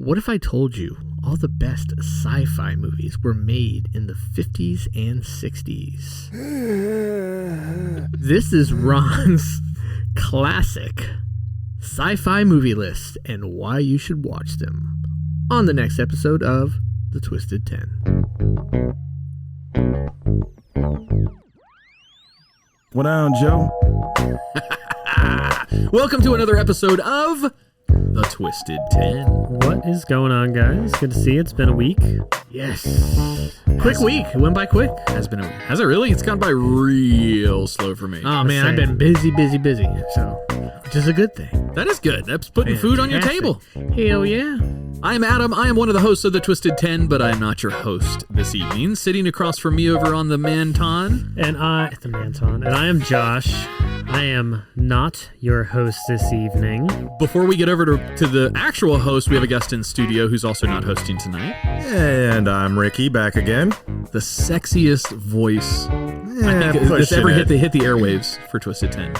What if I told you all the best sci-fi movies were made in the 50s and 60s? This is Ron's classic sci-fi movie list and why you should watch them on the next episode of The Twisted 10. What on, Joe? Welcome to another episode of The Twisted 10. What is going on, guys? Good to see you. It's been a week. Yes. Quick week. It went by quick. Has it really? It's gone by real slow for me. Oh, man, I've been busy. So, which is a good thing. That is good. That's putting food on your table. Hell yeah. I'm Adam. I am one of the hosts of The Twisted 10, but I am not your host this evening. Sitting across from me over on the Manton. And I am Josh. I am not your host this evening. Before we get over to the actual host, we have a guest in studio who's also not hosting tonight. And I'm Ricky, back again. The sexiest voice I think that's ever hit the airwaves for Twisted 10.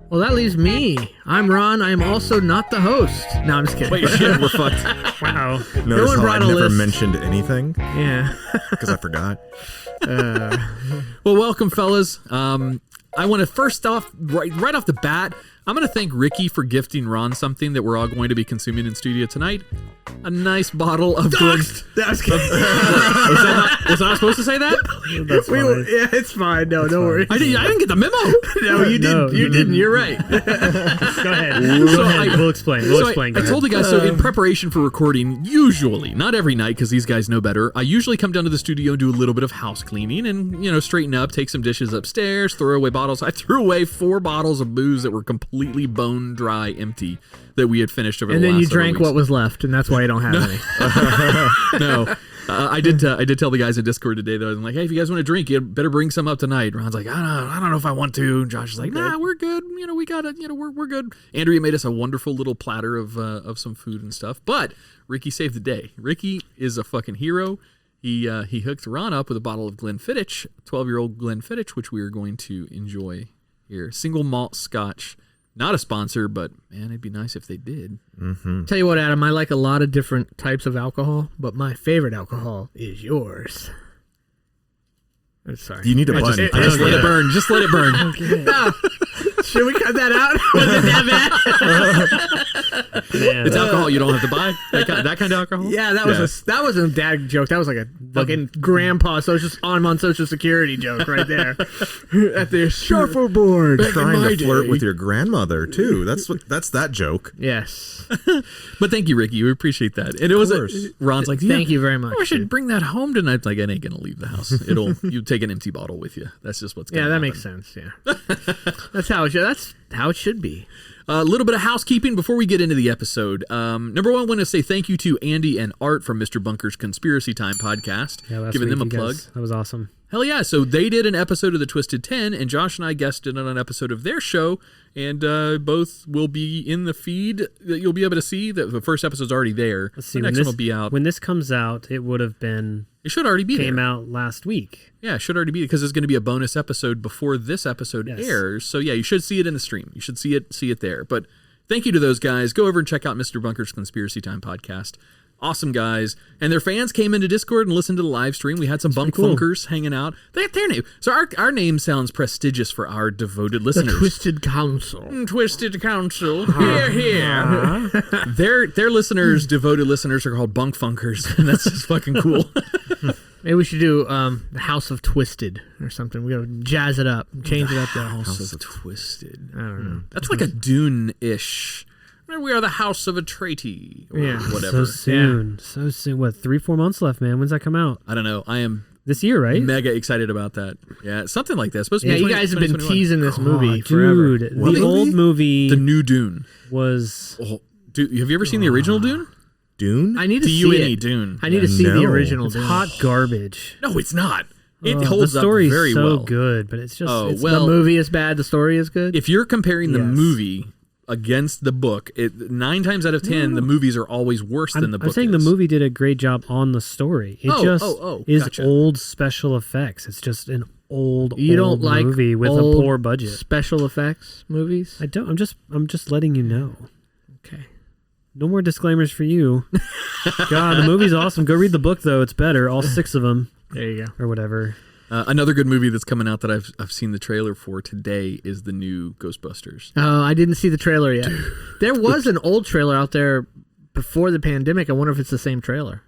Well, that leaves me. I'm Ron. I am also not the host. No, I'm just kidding. Wait, shit, we're fucked. Wow. Notice one how I brought a never list. mentioned anything? Yeah. Because I forgot. Well, welcome, fellas. I want to first off, right off the bat, I'm going to thank Ricky for gifting Ron something that we're all going to be consuming in studio tonight. A nice bottle of Glen. Was Was I not supposed to say that? That's funny. Yeah, it's fine. No, don't worry. I didn't get the memo. No, you didn't. No, you didn't. You're right. Go ahead. We'll explain. I told the guys, so in preparation for recording, usually, not every night because these guys know better, I usually come down to the studio and do a little bit of house cleaning and, straighten up, take some dishes upstairs, throw away bottles. I threw away 4 bottles of booze that were completely bone dry empty that we had finished over the last And then you several drank weeks. what was left, and that's why you don't have any. No. I did tell the guys in Discord today, though. I'm like, hey, if you guys want to drink, you better bring some up tonight. Ron's like, I don't know if I want to. And Josh is like, nah, we're good. We got it. We're good. Andrea made us a wonderful little platter of some food and stuff. But Ricky saved the day. Ricky is a fucking hero. He hooked Ron up with a bottle of Glenfiddich, 12-year-old Glenfiddich, which we are going to enjoy here. Single malt Scotch. Not a sponsor, but man, it'd be nice if they did. Mm-hmm. Tell you what, Adam, I like a lot of different types of alcohol, but my favorite alcohol is yours. I'm sorry. You need a button. Just let it burn. Just let it burn. No. Should we cut that out? Was it that bad? Man. It's alcohol you don't have to buy. That kind of alcohol? Yeah, that was a dad joke. That was like a fucking grandpa on Social Security joke right there. At the shuffleboard. Trying to flirt with your grandmother, too. That's that joke. Yes. But thank you, Ricky. We appreciate that. And it was Ron's like, thank you very much. I should bring that home tonight. Like, it ain't gonna leave the house. You take an empty bottle with you. That's just what's gonna happen. Makes sense. Yeah. That's how it should be. A little bit of housekeeping before we get into the episode. Number one, I want to say thank you to Andy and Art from Mr. Bunker's Conspiracy Time podcast. Yeah, giving them a plug. That was awesome. Hell yeah. So they did an episode of The Twisted 10, and Josh and I guested on an episode of their show, and both will be in the feed that you'll be able to see. The first episode's already there. Let's see. The next one will be out. When this comes out, it would have been... It should already be Came out last week. Yeah, it should already be because it's going to be a bonus episode before this episode airs. So yeah, you should see it in the stream. You should see it there. But thank you to those guys. Go over and check out Mr. Bunker's Conspiracy Time podcast. Awesome guys. And their fans came into Discord and listened to the live stream. We had some bunk funkers hanging out. They had their name. So our name sounds prestigious for our devoted listeners. The Twisted Council. Twisted Council. Here. Their listeners, devoted listeners, are called bunk funkers. And that's just fucking cool. Maybe we should do the House of Twisted or something. We gotta jazz it up, change it up. The House of Twisted. I don't know. That's like a Dune-ish. We are the House of Atreides. Or whatever. So soon. So soon. What, 3-4 months left, man? When's that come out? I don't know. I am this year, right? mega excited about that. Yeah, something like that. It's supposed to be you guys have been teasing this movie Dude, forever. the old movie. The new Dune. Was... Oh, dude, have you ever seen the original Dune? Dune? I need to see D-U-N-E, it. Dune. I need to see the original It's Dune. hot garbage. No, it's not. It The holds up story's very so well. good, but it's just... The movie is bad, the story is good? If you're comparing the Yes. movie against the book, 9 times out of 10, the movies are always worse than the book. I'm saying the movie did a great job on the story. It is gotcha. old special effects. It's just an old like movie with a poor budget. Special effects movies? I don't. I'm just letting you know. Okay. no more disclaimers for you. God, the movie's awesome. Go read the book though; it's better. All 6 of them. There you go. Or whatever. Another good movie that's coming out that I've seen the trailer for today is the new Ghostbusters. Oh, I didn't see the trailer yet. There was an old trailer out there before the pandemic. I wonder if it's the same trailer.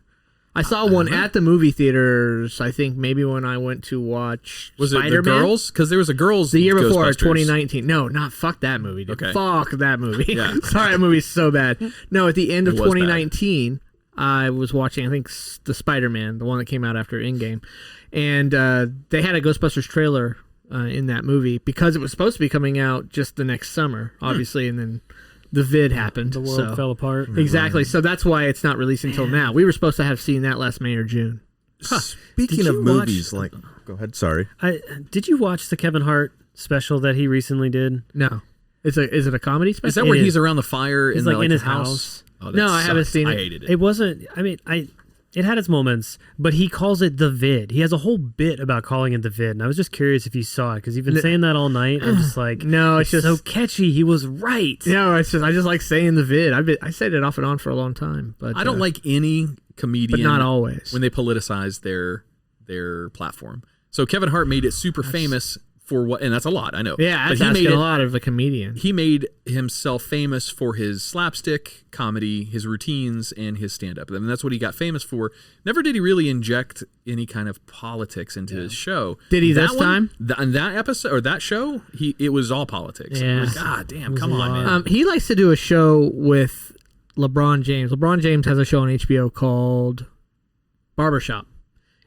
I saw one at the movie theaters, I think maybe when I went to watch Was Spider-Man. it the girls? Because there was a girls The year before, Ghostbusters. 2019. No, fuck that movie, dude. Okay. Fuck that movie. Yeah. Sorry, that movie's so bad. No, at the end of It was 2019, I was watching, I think, the Spider-Man, the one that came out after Endgame. And they had a Ghostbusters trailer in that movie because it was supposed to be coming out just the next summer, obviously, and then the vid happened. The world fell apart. Exactly. So that's why it's not releasing until now. We were supposed to have seen that last May or June. Speaking Did of you movies, watch- go ahead. Sorry. Did you watch the Kevin Hart special that he recently did? No. Is it a comedy special? Is that where It he's is. around the fire He's in like the, in his the house. Oh, that No, I haven't sucks. seen it. I hated it. It wasn't. I mean, it had its moments, but he calls it the vid. He has a whole bit about calling it the vid, and I was just curious if you saw it because you've been saying that all night. I'm just like, No, it's just so catchy. He was right. No, it's just I just like saying the vid. I said it off and on for a long time, but I don't like any comedian, but not always. when they politicize their platform. So Kevin Hart made it super famous for what, and that's a lot, I know. Yeah, But that's he asking made a it- lot of a comedian. He made himself famous for his slapstick comedy, his routines, and his stand-up. I mean, that's what he got famous for. Never did he really inject any kind of politics into his show. Did he That this time? On that episode or that show, it was all politics. Yeah. It was, God damn, was come a on, lot. man. He likes to do a show with LeBron James. LeBron James has a show on HBO called Barbershop.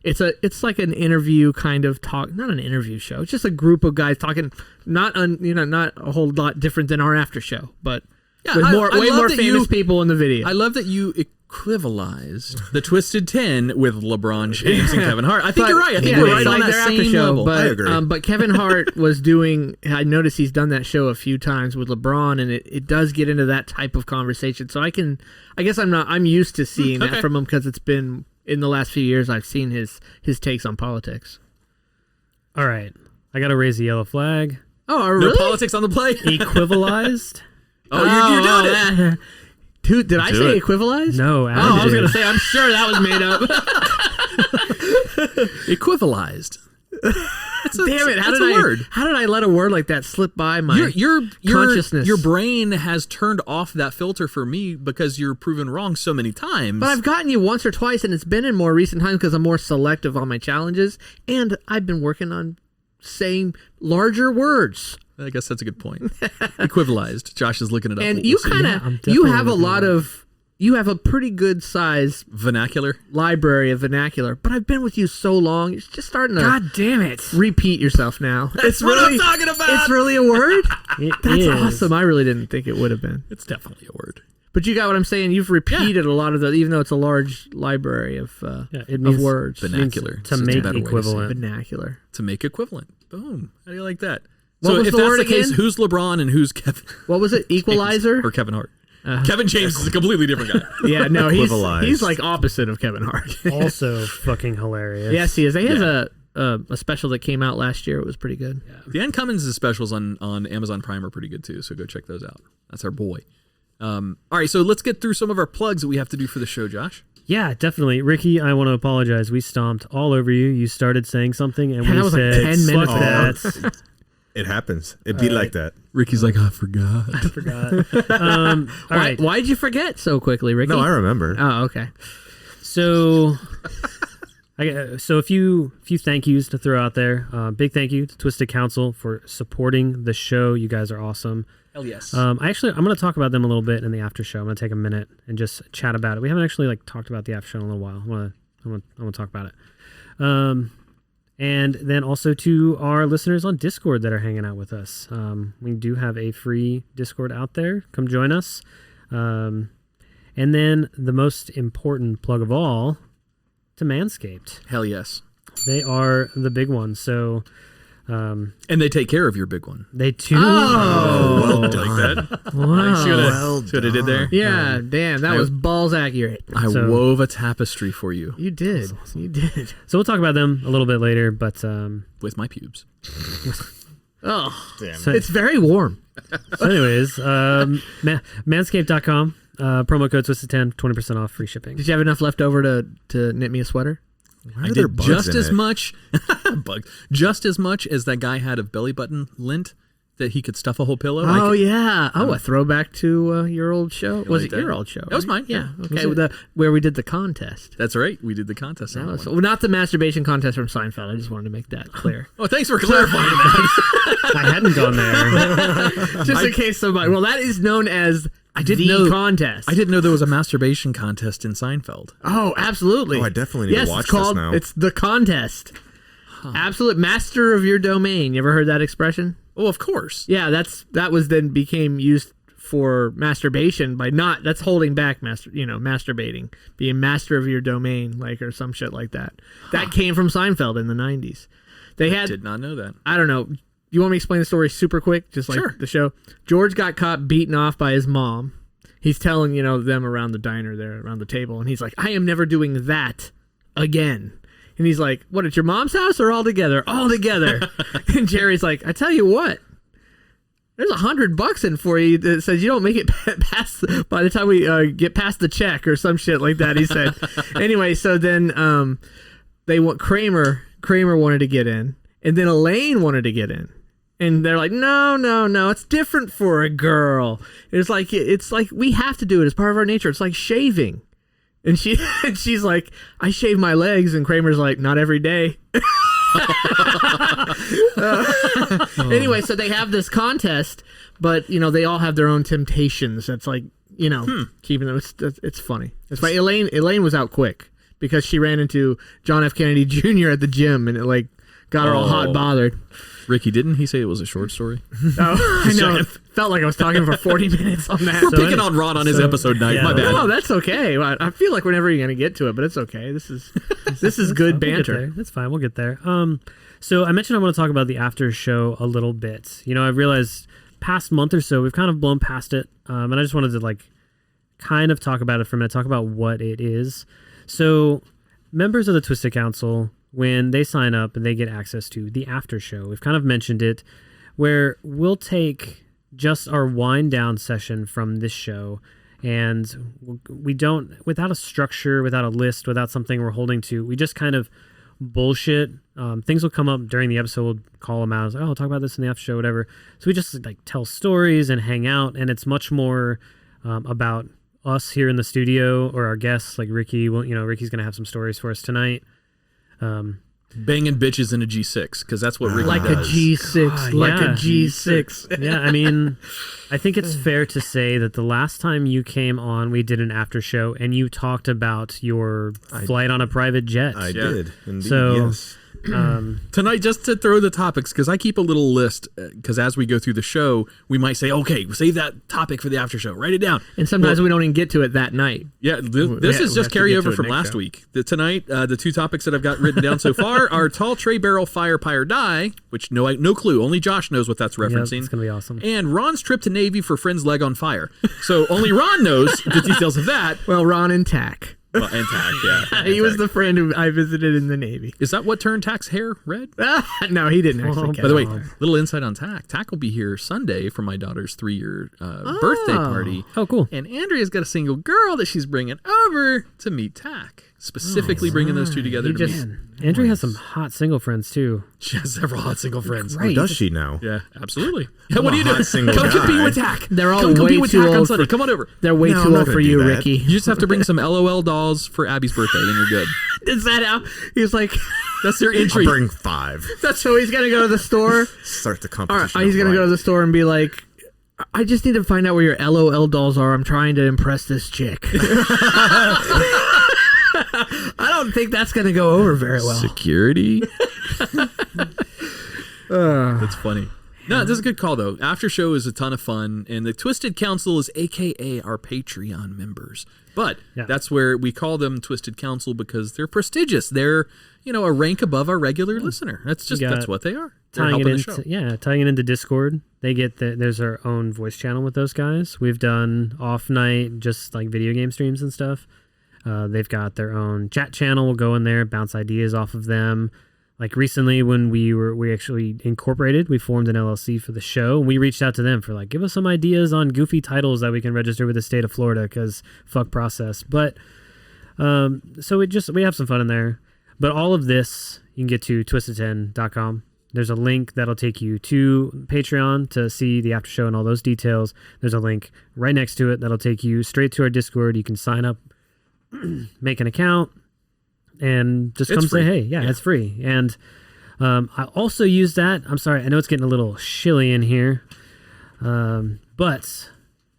It's like an interview kind of talk, not an interview show. It's just a group of guys talking, not a whole lot different than our after show, but Yeah, with I way love more that famous you- people in the video. I love that you equivalized the Twisted 10 with LeBron James and Kevin Hart. I think you're right. I think we're right on that same level. But, I agree. But Kevin Hart was doing. I noticed he's done that show a few times with LeBron, and it does get into that type of conversation. So I guess I'm used to seeing that from him because it's been in the last few years I've seen his takes on politics. All right, I got to raise the yellow flag. Oh, No really? politics on the play. Equivalized? Oh, you're doing it. Dude, did I Do say it. equivalized? No, Oh, I was did. gonna say. I'm sure that was made up. Equivalized. Damn it! How that's did a word. How did I let a word like that slip by my Your consciousness? Your brain has turned off that filter for me because you're proven wrong so many times. But I've gotten you once or twice, and it's been in more recent times because I'm more selective on my challenges, and I've been working on saying larger words. I guess that's a good point. Equivalized. Josh is looking it up. And We'll you see. kind I'm of definitely you have a looking lot it up. of you have a pretty good size vernacular. library of vernacular, but I've been with you so long, it's just starting to God damn it. repeat yourself now. It's what really I'm talking about. It's really a word. It That's is. awesome. I really didn't think it would have been. It's definitely a word. But you got what I'm saying. You've repeated a lot of the, even though it's a large library of It of means words. Vernacular. To It's a make better way to say equivalent. Vernacular. To make equivalent. Boom. How do you like that? What So was if the that's word the case, again? who's LeBron and who's Kevin? What was it? Equalizer? Or Kevin Hart? Kevin James is a completely different guy. Yeah, no, he's Equivalized. like opposite of Kevin Hart. Also fucking hilarious. Yes, he is. He has a special that came out last year. It was pretty good. The Ann Cummins' specials on Amazon Prime are pretty good too, so go check those out. That's our boy. All right, so let's get through some of our plugs that we have to do for the show, Josh. Yeah, definitely. Ricky, I want to apologize. We stomped all over you. You started saying something, and Yeah, we that was like said, 10 minutes fuck ago. that. It happens. It be like that. Ricky's like, I forgot. I forgot. All right. Why'd you forget so quickly, Ricky? No, I remember. Oh, okay. So, a few thank yous to throw out there. Big thank you to Twisted Council for supporting the show. You guys are awesome. Hell yes. I'm going to talk about them a little bit in the after show. I'm going to take a minute and just chat about it. We haven't actually talked about the after show in a little while. I want to talk about it. And then also to our listeners on Discord that are hanging out with us. We do have a free Discord out there. Come join us. And then the most important plug of all, to Manscaped. Hell yes. They are the big one. So And they take care of your big one. they too. Well Like done. that. Wow. See what I did there? Yeah, damn, that was balls accurate. I So- wove a tapestry for you You did. You did. So we'll talk about them a little bit later. But with my pubes. Oh, Damn. so, it's very warm. so anyways, manscaped.com. Promo code Twisted10, 20% off, free shipping. Did you have enough left over to knit me a sweater? Why are there bugs just in as it? much just as much as that guy had of belly button lint that he could stuff a whole pillow. Oh, yeah. Oh, a throwback to your old show. Was it that? your old show? That was mine. Yeah. Yeah. Okay. Where we did the contest. That's right. We did the contest. That on was, that well, not the masturbation contest from Seinfeld. I just wanted to make that clear. Oh, thanks for clarifying that. I hadn't gone there. Just in case somebody. Well, that is known as the contest. I didn't know there was a masturbation contest in Seinfeld. Oh, absolutely. Oh, I definitely need to watch it's called, this now. It's the contest. Absolute master of your domain. You ever heard that expression? Oh, of course. Yeah, that was then became used for masturbation by not. That's holding back masturbating, being master of your domain, like or some shit like that. That came from Seinfeld in the 90s. I did not know that. I don't know. You want me to explain the story super quick, just like the show? George got caught beaten off by his mom. He's telling them around the diner there, around the table, and he's like, "I am never doing that again." And he's like, "What, at your mom's house or all together?" "All together." And Jerry's like, "I tell you what, there's $100 in for you that says you don't make it past by the time we get past the check or some shit like that." He said. Anyway, so then they want Kramer wanted to get in, and then Elaine wanted to get in. And they're like, no, it's different for a girl. It's like we have to do it as part of our nature. It's like shaving. And she's like, "I shave my legs," and Kramer's like, "Not every day." Anyway, so they have this contest, but they all have their own temptations. That's like keeping them. It's funny. It's funny. Elaine was out quick because she ran into John F. Kennedy Jr. at the gym, and it got her all hot and bothered. Ricky, didn't he say it was a short story? Oh, I know. It felt like I was talking for 40 minutes on that. We're picking on Ron on his episode night. Yeah. My bad. No, that's okay. I feel like we're never even going to get to it, but it's okay. This is good banter. That's fine. We'll get there. So I mentioned I want to talk about the after show a little bit. I've realized past month or so we've kind of blown past it, and I just wanted to kind of talk about it for a minute. Talk about what it is. So members of the Twisted Council, when they sign up and they get access to the after show, we've kind of mentioned it, where we'll take just our wind down session from this show, and we don't, without a structure, without a list, without something we're holding to, we just kind of bullshit. Things will come up during the episode, we'll call them out, it's like, "Oh, I'll talk about this in the after show," whatever. So we just tell stories and hang out, and it's much more about us here in the studio or our guests, like Ricky. Well, Ricky's gonna have some stories for us tonight. Banging bitches in a G6, because that's what Ricky Like does. a G6. God, Like yeah. a G6. Yeah, I mean, I think it's fair to say that the last time you came on, we did an after show, and you talked about your flight on a private jet. I did. Indeed, So, yes. Tonight, just to throw the topics, because I keep a little list, because as we go through the show, we might say, "Okay, save that topic for the after show. Write it down." And sometimes we don't even get to it that night. Yeah, this we is just have to get to carryover it from next last show. week. Tonight, the two topics that I've got written down so far are tall tray barrel fire pyre die, which no clue, only Josh knows what that's referencing. It's gonna be awesome. And Ron's trip to Navy for friend's leg on fire. So only Ron knows the details of that. Well, Ron and Tack. Well, and Tack, yeah. He was the friend who I visited in the Navy. Is that what turned Tack's hair red? No, he didn't actually. By the way, catch it. little insight on Tack. Tack will be here Sunday for my daughter's 3-year birthday party. Oh, cool. And Andrea's got a single girl that she's bringing over to meet Tack. Specifically bringing those two together to meet. Andrew has some hot single friends too. She has several hot single friends. Oh, does she now? Yeah, absolutely. Yeah, what are you doing? single Come guy. compete with Tack. They're all Come way compete with too Tack on old Sunday. for- Come on over. They're way No, too I'm not old for gonna you, do that. Ricky. You just have to bring some LOL dolls for Abby's birthday, then you're good. Is that how? He's like, That's their I'll entry. bring 5. so he's going to go to the store. Start the All right, competition. he's going to go to the store and be like, "I just need to find out where your LOL dolls are. I'm trying to impress this chick." I don't think that's going to go over very well. Security. That's funny. No, this is a good call, though. After show is a ton of fun, and the Twisted Council is AKA our Patreon members. But that's where we call them Twisted Council because they're prestigious. They're, a rank above our regular listener. That's what they are. They're Tying it helping the show. into tying it into Discord. They get there's our own voice channel with those guys. We've done off night, just like video game streams and stuff. They've got their own chat channel. We'll go in there, bounce ideas off of them. like recently when we actually incorporated, we formed an LLC for the show. And we reached out to them for like, give us some ideas on goofy titles that we can register with the state of Florida because fuck process. But so we have some fun in there. But all of this you can get to twisted10.com. There's a link that'll take you to Patreon to see the after show and all those details. There's a link right next to it that'll take you straight to our Discord. You can sign up, make an account, and just come say hey. Yeah, it's free. And I also use that. I'm sorry, I know it's getting a little shilly in here. But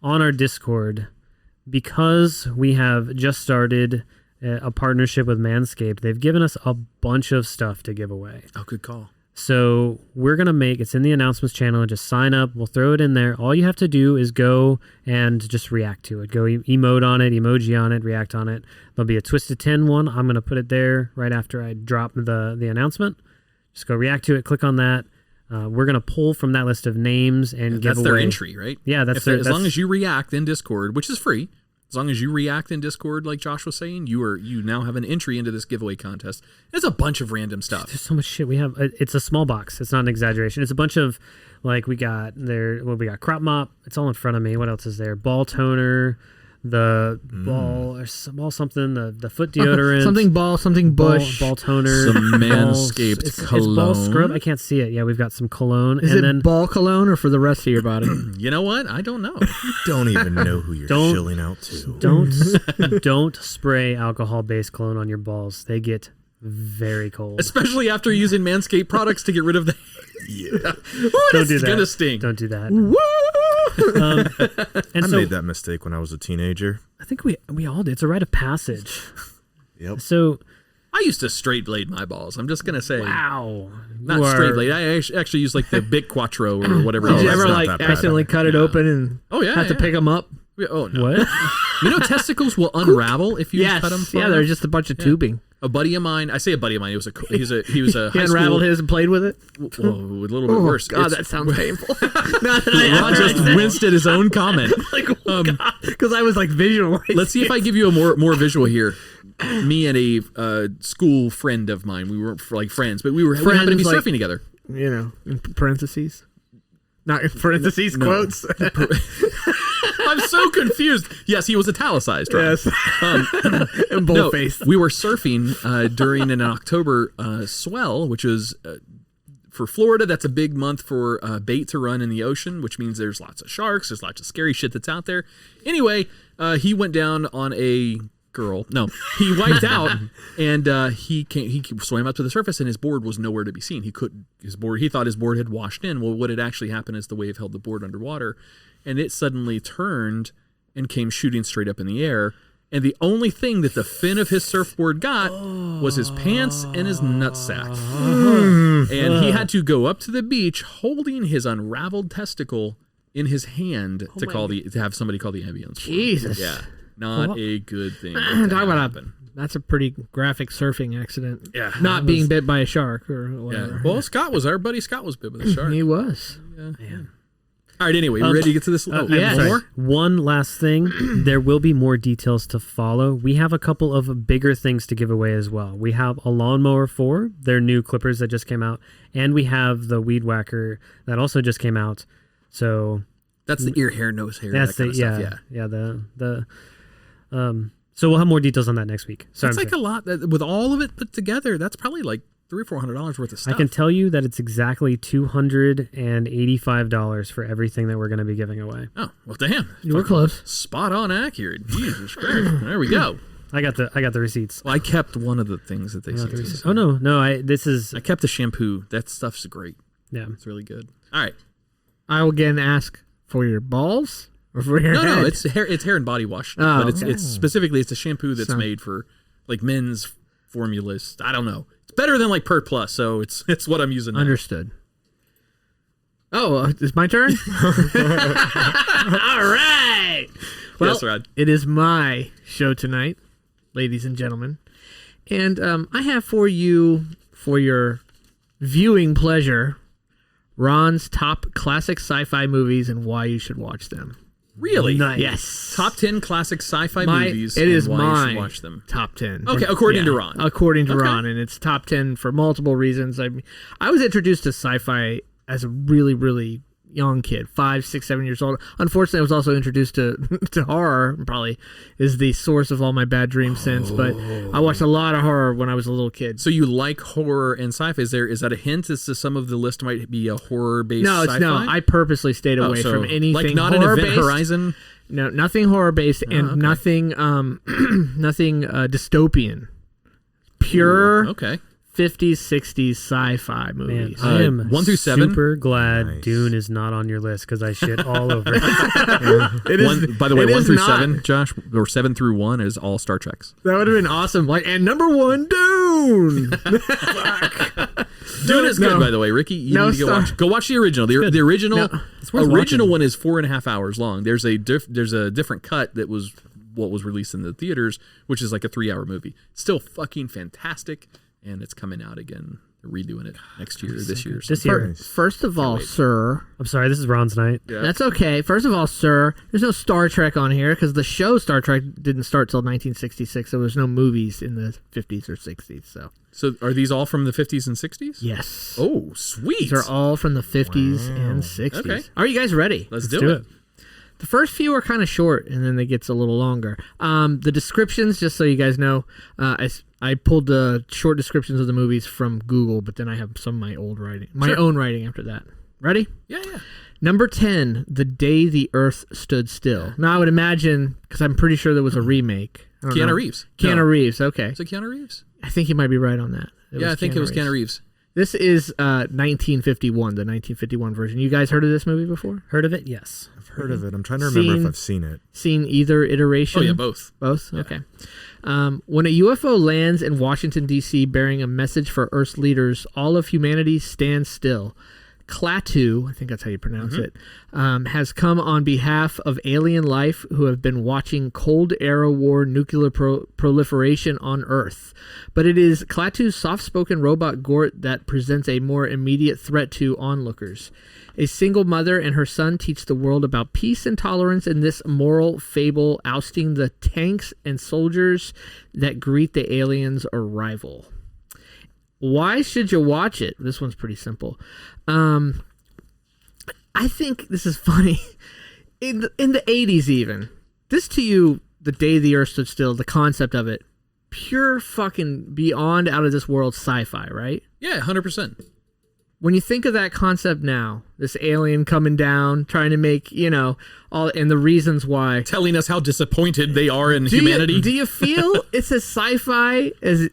on our Discord, because we have just started a partnership with Manscaped, they've given us a bunch of stuff to give away. Oh, good call. So we're going to it's in the announcements channel, and just sign up. We'll throw it in there. All you have to do is go and just react to it. Go emote on it, emoji on it, react on it. There'll be a Twisted 10 one. I'm going to put it there right after I drop the announcement. Just go react to it, click on that. We're going to pull from that list of names and give away. That's their entry, right? Yeah, as long as you react in Discord, which is free. As long as you react in Discord, like Josh was saying, you now have an entry into this giveaway contest. It's a bunch of random stuff. There's so much shit we have. It's a small box. It's not an exaggeration. It's a bunch of, like, we got crop mop. It's all in front of me. What else is there? Ball toner, the ball something, the foot deodorant, something bush, ball toner, some Manscaped cologne. It's ball scrub. I can't see it. Yeah, we've got some cologne. Is it ball cologne or for the rest of your body? You know what? I don't know. You don't even know who you're shilling out to. Don't spray alcohol-based cologne on your balls. They get very cold, especially after using Manscaped products to get rid of the. Yeah. Don't do that. Gonna stink. Don't do that. I made that mistake when I was a teenager. I think we all did. It's a rite of passage. Yep. So I used to straight blade my balls. I'm just gonna say. Wow. Not straight blade. I actually use like the Bic Quattro or whatever. Did you ever like accidentally cut it open and have to pick them up? Oh no. What? You know, testicles will unravel if you cut them. Yeah, they're just a bunch of tubing. A buddy of mine. I say a buddy of mine. He was a he unraveled his and played with it. Whoa, a little bit worse. God, that sounds painful. Ron just winced at his own comment. Because I was like visualizing. Let's see if I give you a more visual here. Me and a school friend of mine. We weren't like friends, but we happened to be surfing together. You know, in parentheses. Not in parentheses, quotes. I'm so confused. Yes, he was italicized, right? Yes. And bold-faced. We were surfing during an October swell, which is, for Florida, that's a big month for bait to run in the ocean, which means there's lots of sharks, there's lots of scary shit that's out there. Anyway, he went down on a girl. No, he wiped out, and he swam up to the surface, and his board was nowhere to be seen. He thought his board had washed in. Well, what had actually happened is the wave held the board underwater, and it suddenly turned and came shooting straight up in the air. And the only thing that the fin of his surfboard got was his pants and his nutsack. And he had to go up to the beach holding his unraveled testicle in his hand to have somebody call the ambulance. Jesus. Yeah. Not a good thing. That's a pretty graphic surfing accident. Yeah. Not being bit by a shark or whatever. Yeah. Well, our buddy Scott was bit by a shark. He was. Yeah. Man. All right, anyway, we ready to get to this? More? One last thing. There will be more details to follow. We have a couple of bigger things to give away as well. We have a lawnmower 4, their new clippers that just came out, and we have the weed whacker that also just came out. So that's the ear hair, nose hair. That's that kind of stuff. So we'll have more details on that next week. That's like a lot with all of it put together. That's probably like $300 or $400 worth of stuff. I can tell you that it's exactly $285 for everything that we're going to be giving away. Oh, well, damn. You were close. Spot on accurate. Jesus Christ. There we go. I got the receipts. Well, I kept one of the things that they sent. Oh, no. I kept the shampoo. That stuff's great. Yeah. It's really good. All right. I will again ask for your balls or for your head? No, it's hair and body wash. Oh, but it's specifically a shampoo that's made for like men's formulas. I don't know. It's better than like Pert Plus, so it's what I'm using now. Understood. Oh, it's my turn? All right. Well, yes, Rod. It is my show tonight, ladies and gentlemen. And I have for you, for your viewing pleasure, Ron's top classic sci-fi movies and why you should watch them. Really? Nice. Yes. Top 10 classic sci-fi movies. It is and why you my should watch them. top 10. Okay, according to Ron. According to Okay. Ron, and it's top 10 for multiple reasons. I was introduced to sci-fi as a really, really young kid, 5, 6, 7 years old. Unfortunately, I was also introduced to horror. Probably is the source of all my bad dreams since. But I watched a lot of horror when I was a little kid. So you like horror and sci-fi? Is that a hint as to some of the list might be a horror-based No, sci-fi? it's no. I purposely stayed away from anything like not an horror-based. Event Horizon. No, nothing horror based and nothing nothing dystopian. Pure Okay. 50s, 60s sci-fi Man, movies. I am 1 through 7? super glad Nice. Dune is not on your list because I shit all over it. By the way, it 1 is through not. 7, Josh, or 7 through 1 is all Star Treks. That would have been awesome. Like, and number 1, Dune. Dune is good, No. by the way, Ricky. You No need to Star- go watch the original. The original worth original watching. one is 4.5 hours long. There's a different cut that was what was released in the theaters, which is like a 3-hour movie. Still fucking fantastic, and it's coming out again. They're redoing it next year, this year. This year. First of all, sir, I'm sorry, this is Ron's night. Yeah. that's okay. First of all, sir, there's no Star Trek on here because the show Star Trek didn't start till 1966. So there was no movies in the 50s or 60s. So are these all from the 50s and 60s? yes. Oh, sweet. These are all from the 50s and 60s. Okay. Are you guys ready? Let's Do do it. it. The first few are kind of short, and then it gets a little longer. The descriptions, just so you guys know, I pulled the short descriptions of the movies from Google, but then I have some of my own writing after that. Ready? Yeah. Number 10, The Day the Earth Stood Still. Now, I would imagine, because I'm pretty sure there was a remake. I don't Keanu know. Reeves. Keanu No. Reeves, okay. Is it Keanu Reeves? I think you might be right on that. I think it was Keanu Reeves. This is 1951, the 1951 version. You guys heard of this movie before? Heard of it? Yes. I've heard of it. I'm trying to remember Seen- if I've seen it. Seen either iteration? Oh, yeah, both. Both? Okay. When a UFO lands in Washington, D.C., bearing a message for Earth's leaders, all of humanity stands still. Klaatu, I think that's how you pronounce it, has come on behalf of alien life who have been watching Cold Era War nuclear proliferation on Earth. But it is Klaatu's soft-spoken robot Gort that presents a more immediate threat to onlookers. A single mother and her son teach the world about peace and tolerance in this moral fable, ousting the tanks and soldiers that greet the aliens' arrival. Why should you watch it? This one's pretty simple. I think this is funny. In the 80s even, this to you, The Day the Earth Stood Still, the concept of it, pure fucking beyond out of this world sci-fi, right? Yeah, 100%. When you think of that concept now, this alien coming down, trying to make, all, and the reasons why. Telling us how disappointed they are in humanity. Do you feel it's as sci-fi as,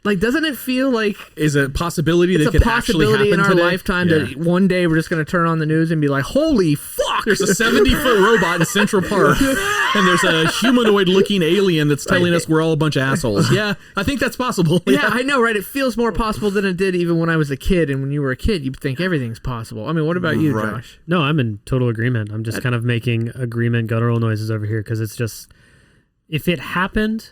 like, doesn't it feel like is a possibility that it's a could actually possibility happen in our today? lifetime that one day we're just going to turn on the news and be like, holy fuck! There's a 70-foot robot in Central Park, and there's a humanoid-looking alien that's telling us we're all a bunch of assholes. Yeah, I think that's possible. Yeah, I know, right? It feels more possible than it did even when I was a kid. And when you were a kid, you'd think everything's possible. I mean, what about you, Right. Josh? No, I'm in total agreement. I'm just kind of making agreement guttural noises over here because it's just, if it happened,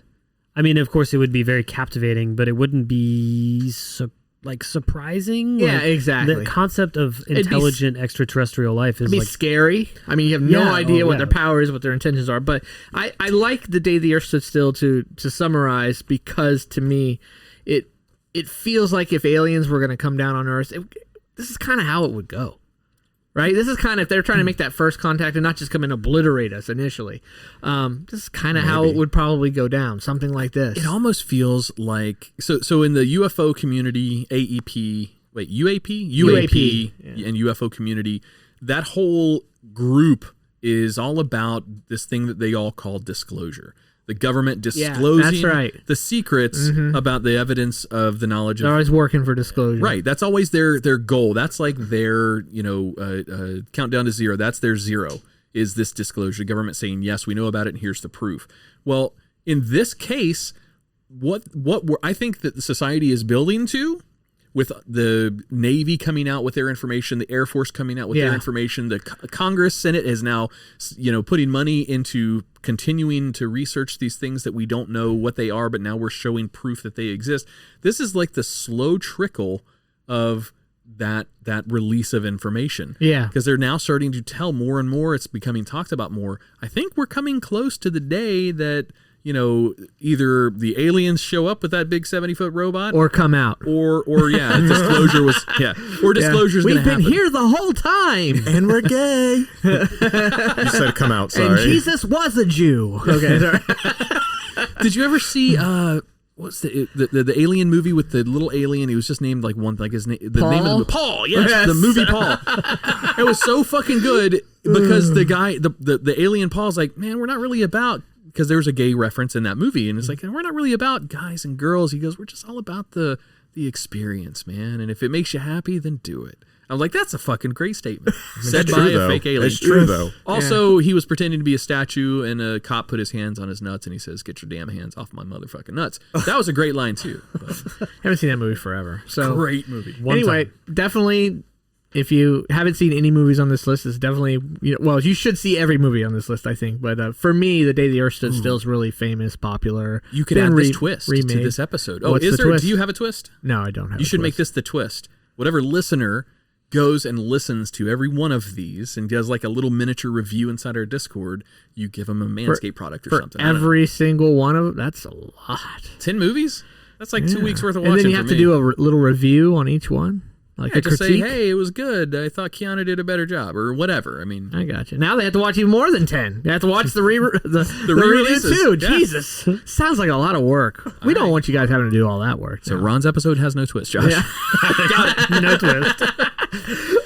I mean, of course, it would be very captivating, but it wouldn't be surprising. Yeah, Like, exactly. The concept of be intelligent extraterrestrial life is It'd be like scary. I mean, you have no Yeah, idea what yeah. their power is, what their intentions are. But I like The Day the Earth Stood Still to summarize, because to me, it feels like if aliens were going to come down on Earth, this is kind of how it would go. Right? This is kind of, if they're trying to make that first contact and not just come and obliterate us initially. This is kind of how it would probably go down. Something like this. It almost feels like so in the UFO community, UAP and UFO community, that whole group is all about this thing that they all call disclosure. The government disclosing that's right. the secrets about the evidence of the knowledge They're of always working for disclosure. right. That's always their goal. That's like their countdown to zero. That's their zero, is this disclosure. The government saying, yes, we know about it, and here's the proof. Well, in this case, what I think that the society is building to, with the Navy coming out with their information, the Air Force coming out with their information, the Congress, Senate is now, putting money into continuing to research these things that we don't know what they are, but now we're showing proof that they exist. This is like the slow trickle of that release of information. Yeah. Because they're now starting to tell more and more. It's becoming talked about more. I think we're coming close to the day that, either the aliens show up with that big 70-foot robot or come out. Or disclosure was, or disclosure's going to happen. We've been here the whole time. And we're gay. You said come out, sorry. And Jesus was a Jew. Okay, sorry. Did you ever see, what's the alien movie with the little alien? He was just named like one, like his name, the name of the Paul. Yes, the movie Paul. It was so fucking good because the guy, the alien Paul's like, man, we're not really about, because there was a gay reference in that movie, and it's like, we're not really about guys and girls. He goes, we're just all about the experience, man. And if it makes you happy, then do it. I was like, that's a fucking great statement. Said by a fake alien. It's true, though. Also, he was pretending to be a statue, and a cop put his hands on his nuts, and he says, get your damn hands off my motherfucking nuts. That was a great line, too. Haven't seen that movie forever. So great movie. Anyway, definitely, if you haven't seen any movies on this list, it's definitely, you should see every movie on this list, I think. But for me, The Day the Earth Stood Still is really famous, popular. You could add this twist to this episode. Oh, What's is there? twist? Do you have a twist? No, I don't have You should make this the twist. Whatever listener goes and listens to every one of these and does like a little miniature review inside our Discord, you give them a Manscaped product or something. Every single one of them? That's a lot. 10 movies? That's like 2 weeks worth of watching. And then you have to do a little review on each one? Like a just critique? say, hey, it was good. I thought Keanu did a better job, or whatever. I mean, I got you. Now they have to watch even more than 10. They have to watch the re-releases too. Yeah. Jesus, sounds like a lot of work. We don't want you guys having to do all that work. So Ron's episode has no twist, Josh. Yeah. Got it. No twist.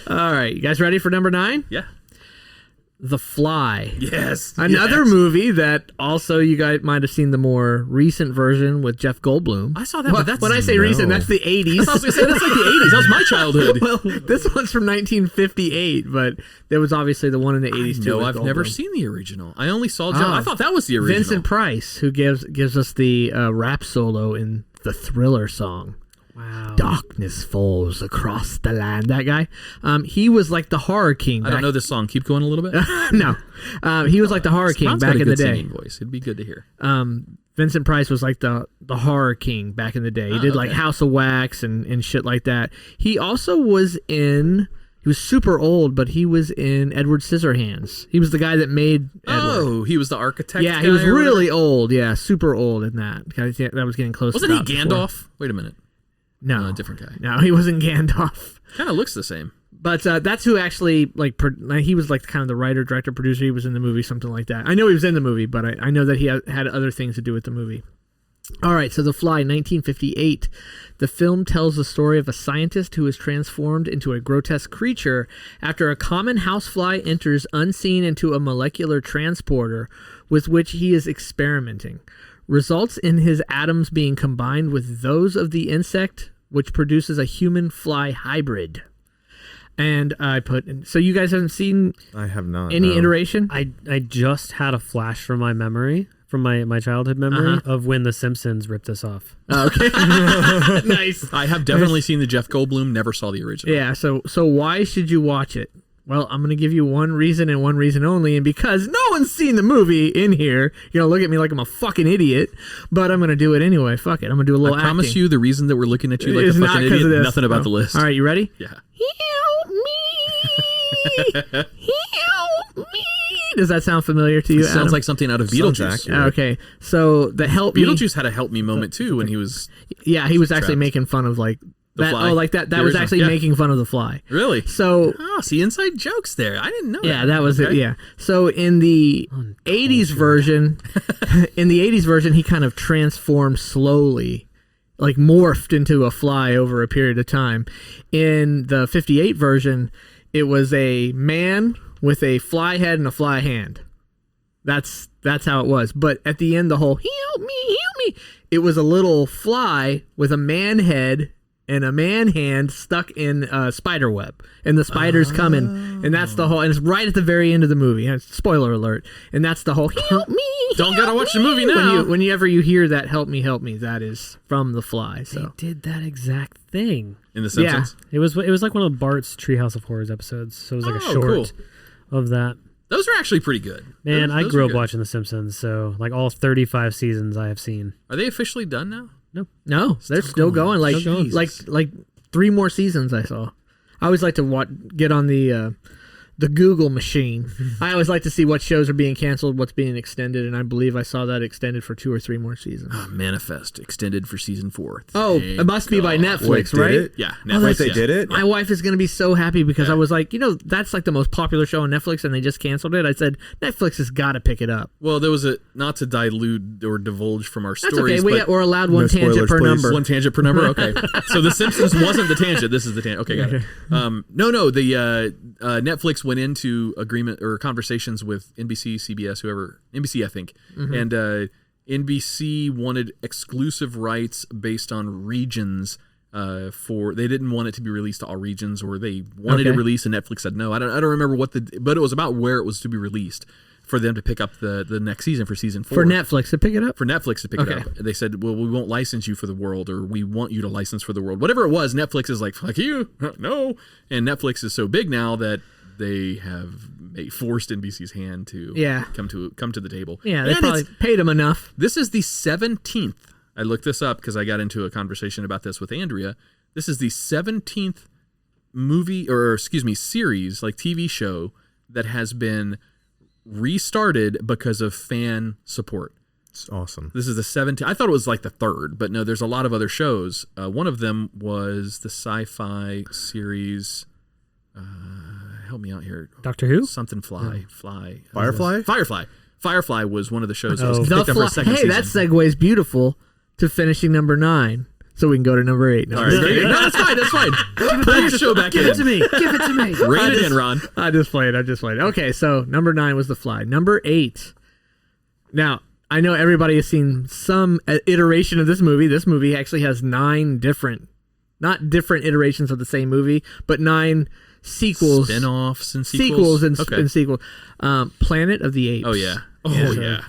All right, you guys ready for number 9? Yeah. The Fly. Yes. Another movie that also you guys might have seen the more recent version with Jeff Goldblum. I saw that, but that's... When I say recent, that's the 80s. I was going to say, that's like the 80s. That was my childhood. Well, this one's from 1958, but there was obviously the one in the 80s too. No, I've never seen the original. I only saw Jeff. I thought that was the original. Vincent Price, who gives us the rap solo in the Thriller song. Wow. Darkness falls across the land. That guy, he was like the horror king. I don't know this song. Keep going a little bit. No, he was like the horror king back in the day. Voice. It'd be good to hear. Vincent Price was like the horror king back in the day. He did like House of Wax and shit like that. He also was in. He was super old, but he was in Edward Scissorhands. He was the guy that made Edward. Oh, he was the architect. Yeah, he was really old. Yeah, super old in that. That was getting close. Wasn't he Gandalf? Before. Wait a minute. No, different guy. No, he wasn't Gandalf. Kind of looks the same. But that's who actually he was like kind of the writer, director, producer. He was in the movie, something like that. I know he was in the movie, but I know that he had other things to do with the movie. All right, so The Fly, 1958. The film tells the story of a scientist who is transformed into a grotesque creature after a common housefly enters unseen into a molecular transporter with which he is experimenting. Results in his atoms being combined with those of the insect, which produces a human-fly hybrid. And so you guys haven't seen I have not any iteration? I just had a flash from my memory, from my childhood memory of when The Simpsons ripped this off. Okay. Nice. I have definitely seen the Jeff Goldblum, never saw the original. Yeah, so why should you watch it? Well, I'm going to give you one reason and one reason only, and because no one's seen the movie in here, you're going to look at me like I'm a fucking idiot, but I'm going to do it anyway. Fuck it. I'm going to do a little I promise acting. you the reason that we're looking at you like It's a not fucking 'cause of idiot, this. nothing about the list. All right, you ready? Yeah. Help me! Help me! Does that sound familiar to you, It sounds Adam? like something out of Beetlejuice. accurate. Okay, so the help me... Beetlejuice had a help me moment too when he was... Yeah, he was actually trapped. making fun of like... That, Fly. oh, like that The was original. actually Yeah. making fun of the Fly. Really? So... Oh, see, inside jokes there. I didn't know that. Yeah, that was Okay. it. Yeah. So in the 80s version, he kind of transformed slowly, like morphed into a fly over a period of time. In the 58 version, it was a man with a fly head and a fly hand. That's how it was. But at the end, the whole help me, it was a little fly with a man head and a man hand stuck in a spider web, and the spiders come in, and that's the whole. And it's right at the very end of the movie. And spoiler alert! And that's the whole. Help me! Don't gotta watch the movie now. Whenever you hear that, help me, that is from The Fly. So They did that exact thing. In The Simpsons? It was like one of Bart's Treehouse of Horrors episodes. So it was like a Oh, short cool. of that. Those are actually pretty good. Man, Those I are grew up good. watching The Simpsons, so like all 35 seasons I have seen. Are they officially done now? no, they're still going. Like Still going. like 3 more seasons I saw. I always like to get on the Google machine. I always like to see what shows are being canceled, what's being extended, and I believe I saw that extended for 2 or 3 more seasons. Manifest extended for season 4. Oh, it must be by Netflix, Wait, right? did it? Yeah, Wait, they did it? My wife is going to be so happy because I was like, that's like the most popular show on Netflix, and they just canceled it. I said, Netflix has got to pick it up. Well, there was not to dilute or divulge from our That's stories. okay. We're allowed one tangent spoilers, per please. number. One tangent per number? Okay. So The Simpsons wasn't the tangent. This is the tangent. Okay, got it. No. The Netflix went into agreement or conversations with NBC, CBS, whoever. NBC, I think. And NBC wanted exclusive rights based on regions they didn't want it to be released to all regions, or they wanted to release and Netflix said no. I don't remember but it was about where it was to be released for them to pick up the next season for season 4. For Netflix to pick it up? For Netflix to pick it up. They said, well, we won't license you for the world, or we want you to license for the world. Whatever it was, Netflix is like, fuck you, no. And Netflix is so big now that they have forced NBC's hand to come to the table. Yeah, they probably paid them enough. This is the 17th. I looked this up because I got into a conversation about this with Andrea. This is the 17th series, like TV show, that has been restarted because of fan support. It's awesome. This is the 17th. I thought it was like the 3rd, but no, there's a lot of other shows. One of them was the Sci-Fi series. Help me out here. Doctor Who? Something Fly. Firefly? Firefly was one of the shows that Oh. was picked up for a second season. That segues beautiful to finishing number 9. So we can go to number 8. No, All right, no, that's fine. Pull your show back in. Give it to me. Give it to me. Rein it in, Ron. I just played. Okay, so number 9 was The Fly. Number 8. Now, I know everybody has seen some iteration of this movie. This movie actually has 9 different, not different iterations of the same movie, but 9 sequels. Spin-offs and sequels? And sequels. Planet of the Apes. Oh, yeah. Oh, yeah.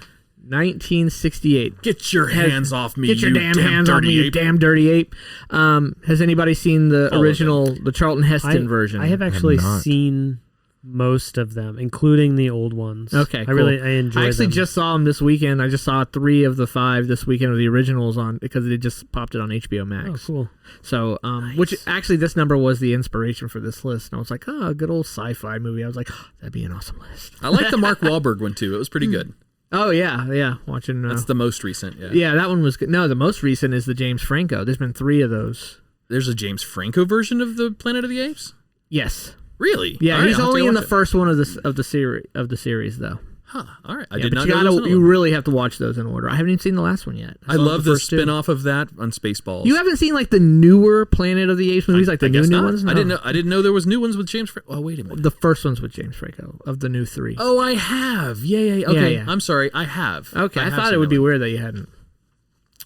1968. Get your hands off me, Get your damn hands off me, you damn dirty ape. Has anybody seen the original, the Charlton Heston version? I have actually seen most of them, including the old ones. Okay, cool. I enjoyed them. I actually just saw them this weekend. I just saw 3 of the 5 this weekend of the originals on, because they just popped it on HBO Max. Oh, cool. So, Nice. which actually this number was the inspiration for this list. And I was like, a good old sci-fi movie. I was like, that'd be an awesome list. I like the Mark Wahlberg one, too. It was pretty good. Oh, yeah. Watching. That's the most recent, yeah. Yeah, that one was good. No, the most recent is the James Franco. There's been 3 of those. There's a James Franco version of the Planet of the Apes? Yes. Really? Yeah, All right, he's I'll have to only go in watch the it. first one of the series though. Huh. All right. I Yeah, did but not know you really have to watch those in order. I haven't even seen the last one yet. I saw love the first 2. spin-off of that on Spaceballs. You haven't seen like the newer Planet of the Apes movies, like the I guess new not. ones? No. I didn't know there was new ones with James Franco. Oh, wait a minute. The first one's with James Franco of the new 3. Oh, I have. Yeah. Okay. Yeah. I'm sorry. I have. Okay, I have thought seen it would that be one. weird that you hadn't.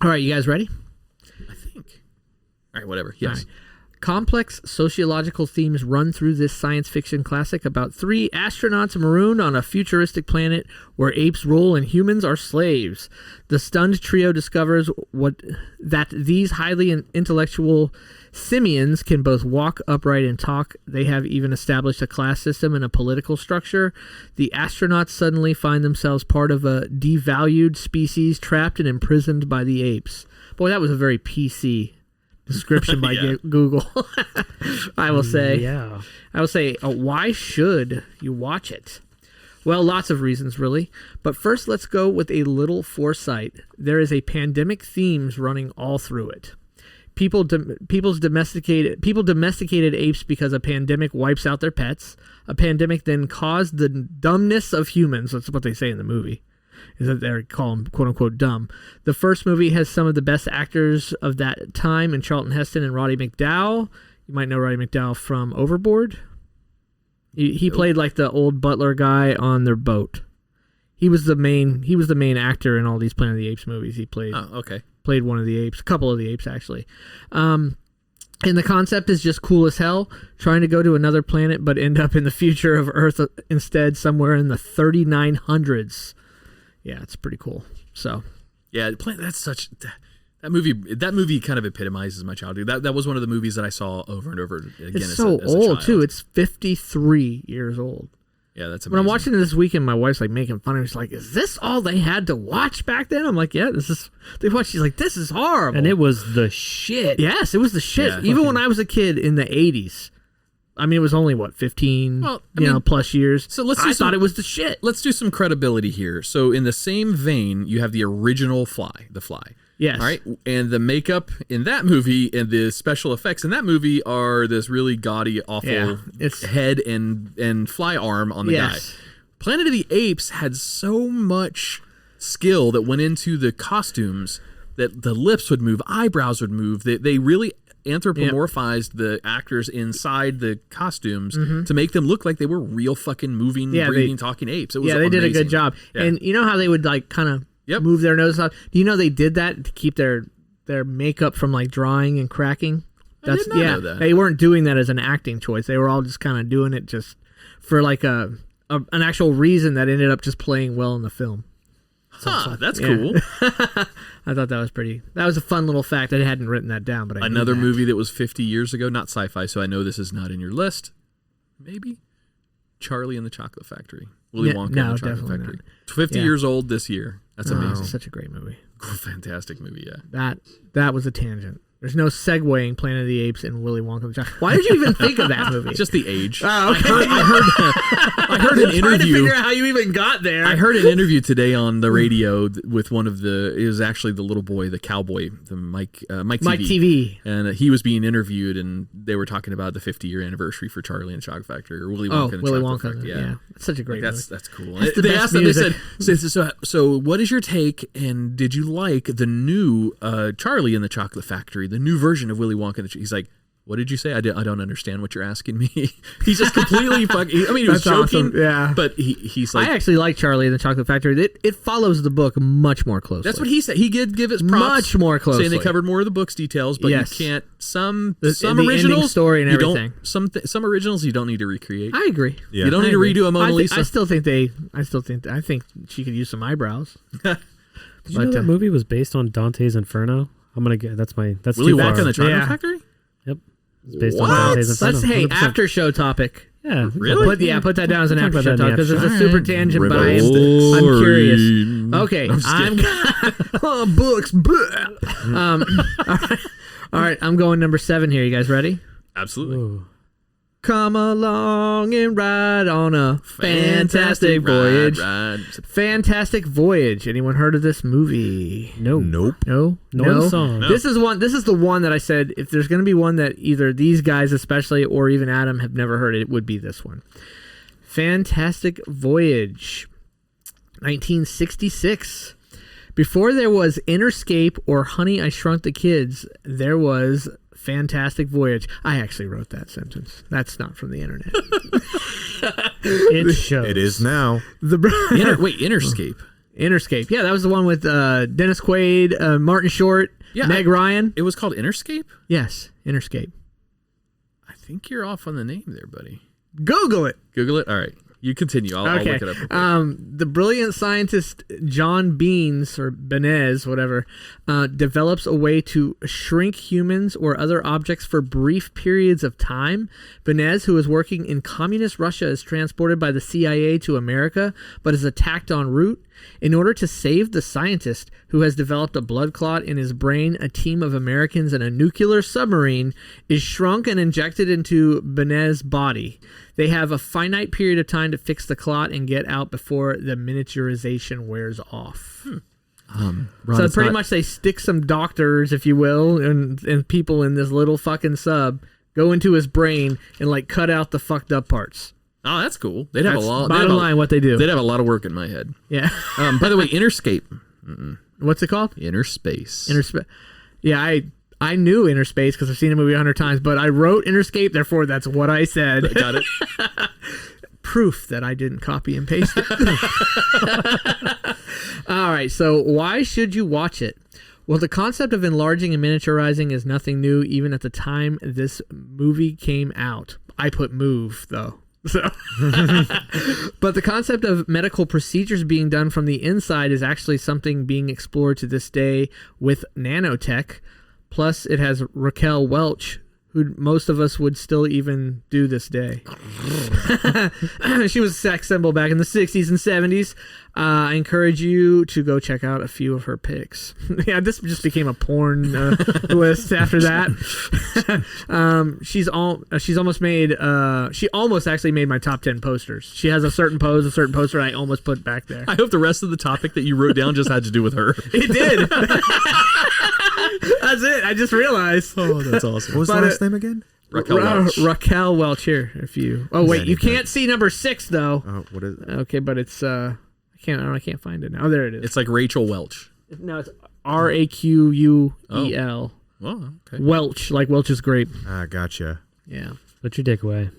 All right, you guys ready? I think. All right, whatever. Yes. All right. Complex sociological themes run through this science fiction classic about 3 astronauts marooned on a futuristic planet where apes rule and humans are slaves. The stunned trio discovers that these highly intellectual simians can both walk upright and talk. They have even established a class system and a political structure. The astronauts suddenly find themselves part of a devalued species trapped and imprisoned by the apes. Boy, that was a very PC description by Google. I will say. Yeah. I will say, why should you watch it? Well, lots of reasons, really. But first, let's go with a little foresight. There is a pandemic themes running all through it. People domesticated apes because a pandemic wipes out their pets. A pandemic then caused the dumbness of humans. That's what they say in the movie. Is that they call them quote unquote dumb. The first movie has some of the best actors of that time in Charlton Heston and Roddy McDowall. You might know Roddy McDowall from Overboard. He played like the old butler guy on their boat. He was the main actor in all these Planet of the Apes movies. He played played one of the apes, a couple of the apes actually. And the concept is just cool as hell, trying to go to another planet but end up in the future of Earth instead, somewhere in the 3900s. Yeah, it's pretty cool. So, yeah, that's such that movie kind of epitomizes my childhood. That was one of the movies that I saw over and over again. It's so old too. It's 53 years old. Yeah, that's amazing. When I'm watching it this weekend, my wife's like making fun of me. She's like, "Is this all they had to watch back then?" I'm like, "Yeah, this is." They watched. She's like, "This is horrible." And it was the shit. Yes, it was the shit. Yeah. Even when I was a kid in the 80s, I mean, it was only, 15, Well, I mean, plus years. So let's I thought it was the shit. Let's do some credibility here. So in the same vein, you have the original The Fly. Yes. All right. And the makeup in that movie and the special effects in that movie are this really gaudy, awful head and fly arm on the guy. Planet of the Apes had so much skill that went into the costumes that the lips would move, eyebrows would move. They really anthropomorphized the actors inside the costumes to make them look like they were real fucking moving, breathing, talking apes. It was they did a amazing. good job. Yeah. And you know how they would like kind of move their nose up? Do you know they did that to keep their makeup from like drying and cracking? I did not know that. They weren't doing that as an acting choice. They were all just kind of doing it just for like an actual reason that ended up just playing well in the film. That's cool. I thought that was a fun little fact. I hadn't written that down, but I knew Another that. movie that was 50 years ago, not Sci-Fi, so I know this is not in your list. Maybe Charlie and the Chocolate Factory. Willy Wonka and the Chocolate Factory. Not. 50 years old this year. That's amazing. Such a great movie. Fantastic movie, yeah. That was a tangent. There's no segueing Planet of the Apes and Willy Wonka. And the Chocolate. Why did you even think of that movie? Just the age. Oh, okay. I heard an trying to interview. figure out how you even got there. I heard an interview today on the radio with one of it was actually the little boy, the cowboy, the Mike TV. And he was being interviewed, and they were talking about the 50-year anniversary for Charlie and the Chocolate Factory, or Willy Wonka and the Chocolate Factory. Yeah. It's such a great movie. That's cool. That's the they best asked them, music. they said, so what is your take, and did you like the new Charlie and the Chocolate Factory, the new version of Willy Wonka? He's like, what did you say? I don't understand what you're asking me. He's just completely fucking. I mean, he was joking, awesome. Yeah. but he's like, I actually like Charlie and the Chocolate Factory. It follows the book much more closely. That's what he said. He did give it props, much more closely, saying they covered more of the book's details. But you can't. Some the originals, ending story and everything. Some originals you don't need to recreate. I agree. Yeah. You don't need to redo a Mona Lisa. I think she could use some eyebrows. Did you know that movie was based on Dante's Inferno? I'm gonna get that's Willy too far. Wonka and the Chocolate Factory. Yep, it's based What? on Dante's Inferno. Let's 100%. after show topic. Yeah, Really? Put that down as an We'll talk after show about that in topic because the it's a after super show. tangent, but I'm curious. Okay, I'm books. All right, I'm going number 7 here. You guys ready? Absolutely. Ooh. Come along and ride on a fantastic voyage. Ride. Fantastic Voyage. Anyone heard of this movie? Nope. No. No song. No. This is the one that I said if there's going to be one that either these guys especially or even Adam have never heard, it would be this one. Fantastic Voyage. 1966. Before there was Interscape or Honey, I Shrunk the Kids, there was Fantastic Voyage. I actually wrote that sentence. That's not from the internet. It shows. It is now. Interscape. Interscape. Yeah, that was the one with Dennis Quaid, Martin Short, Meg Ryan. It was called Interscape? Yes, Interscape. I think you're off on the name there, buddy. Google it. Google it? All right. You continue. I'll look it up. Real quick. The brilliant scientist John Beans, or Benez, whatever, develops a way to shrink humans or other objects for brief periods of time. Benez, who is working in communist Russia, is transported by the CIA to America, but is attacked en route. In order to save the scientist, who has developed a blood clot in his brain, a team of Americans and a nuclear submarine is shrunk and injected into Benez's body. They have a finite period of time to fix the clot and get out before the miniaturization wears off. Ron, So pretty much they stick some doctors, if you will, and people in this little fucking sub, go into his brain and like cut out the fucked up parts. Oh, that's cool. They'd have That's a lot. bottom line what they do. They'd have a lot of work in my head. Yeah. By the way, Interscape. What's it called? Inner Space. Yeah, I knew Inner Space because I've seen the movie 100 times, but I wrote Interscape, therefore that's what I said. Got it. Proof that I didn't copy and paste it. All right, so why should you watch it? Well, the concept of enlarging and miniaturizing is nothing new, even at the time this movie came out. I put move, though. So. But the concept of medical procedures being done from the inside is actually something being explored to this day with nanotech. Plus, it has Raquel Welch, who most of us would still even do this day. She was a sex symbol back in the 60s and 70s. I encourage you to go check out a few of her pics. Yeah, this just became a porn list after that. She almost actually made my top 10 posters. She has a certain pose, a certain poster I almost put back there. I hope the rest of the topic that you wrote down just had to do with her. It did. That's it. I just realized. Oh, that's awesome. What was the last name again? Raquel Welch. Raquel Welch here. If you. Oh wait, you can't see number 6 though. Oh, what is it? Okay, but it's I can't find it now. Oh, there it is. It's like Rachel Welch. No, it's RAQUEL. Oh, okay. Welch, like Welch's grape. Ah, gotcha. Yeah. Put your dick away.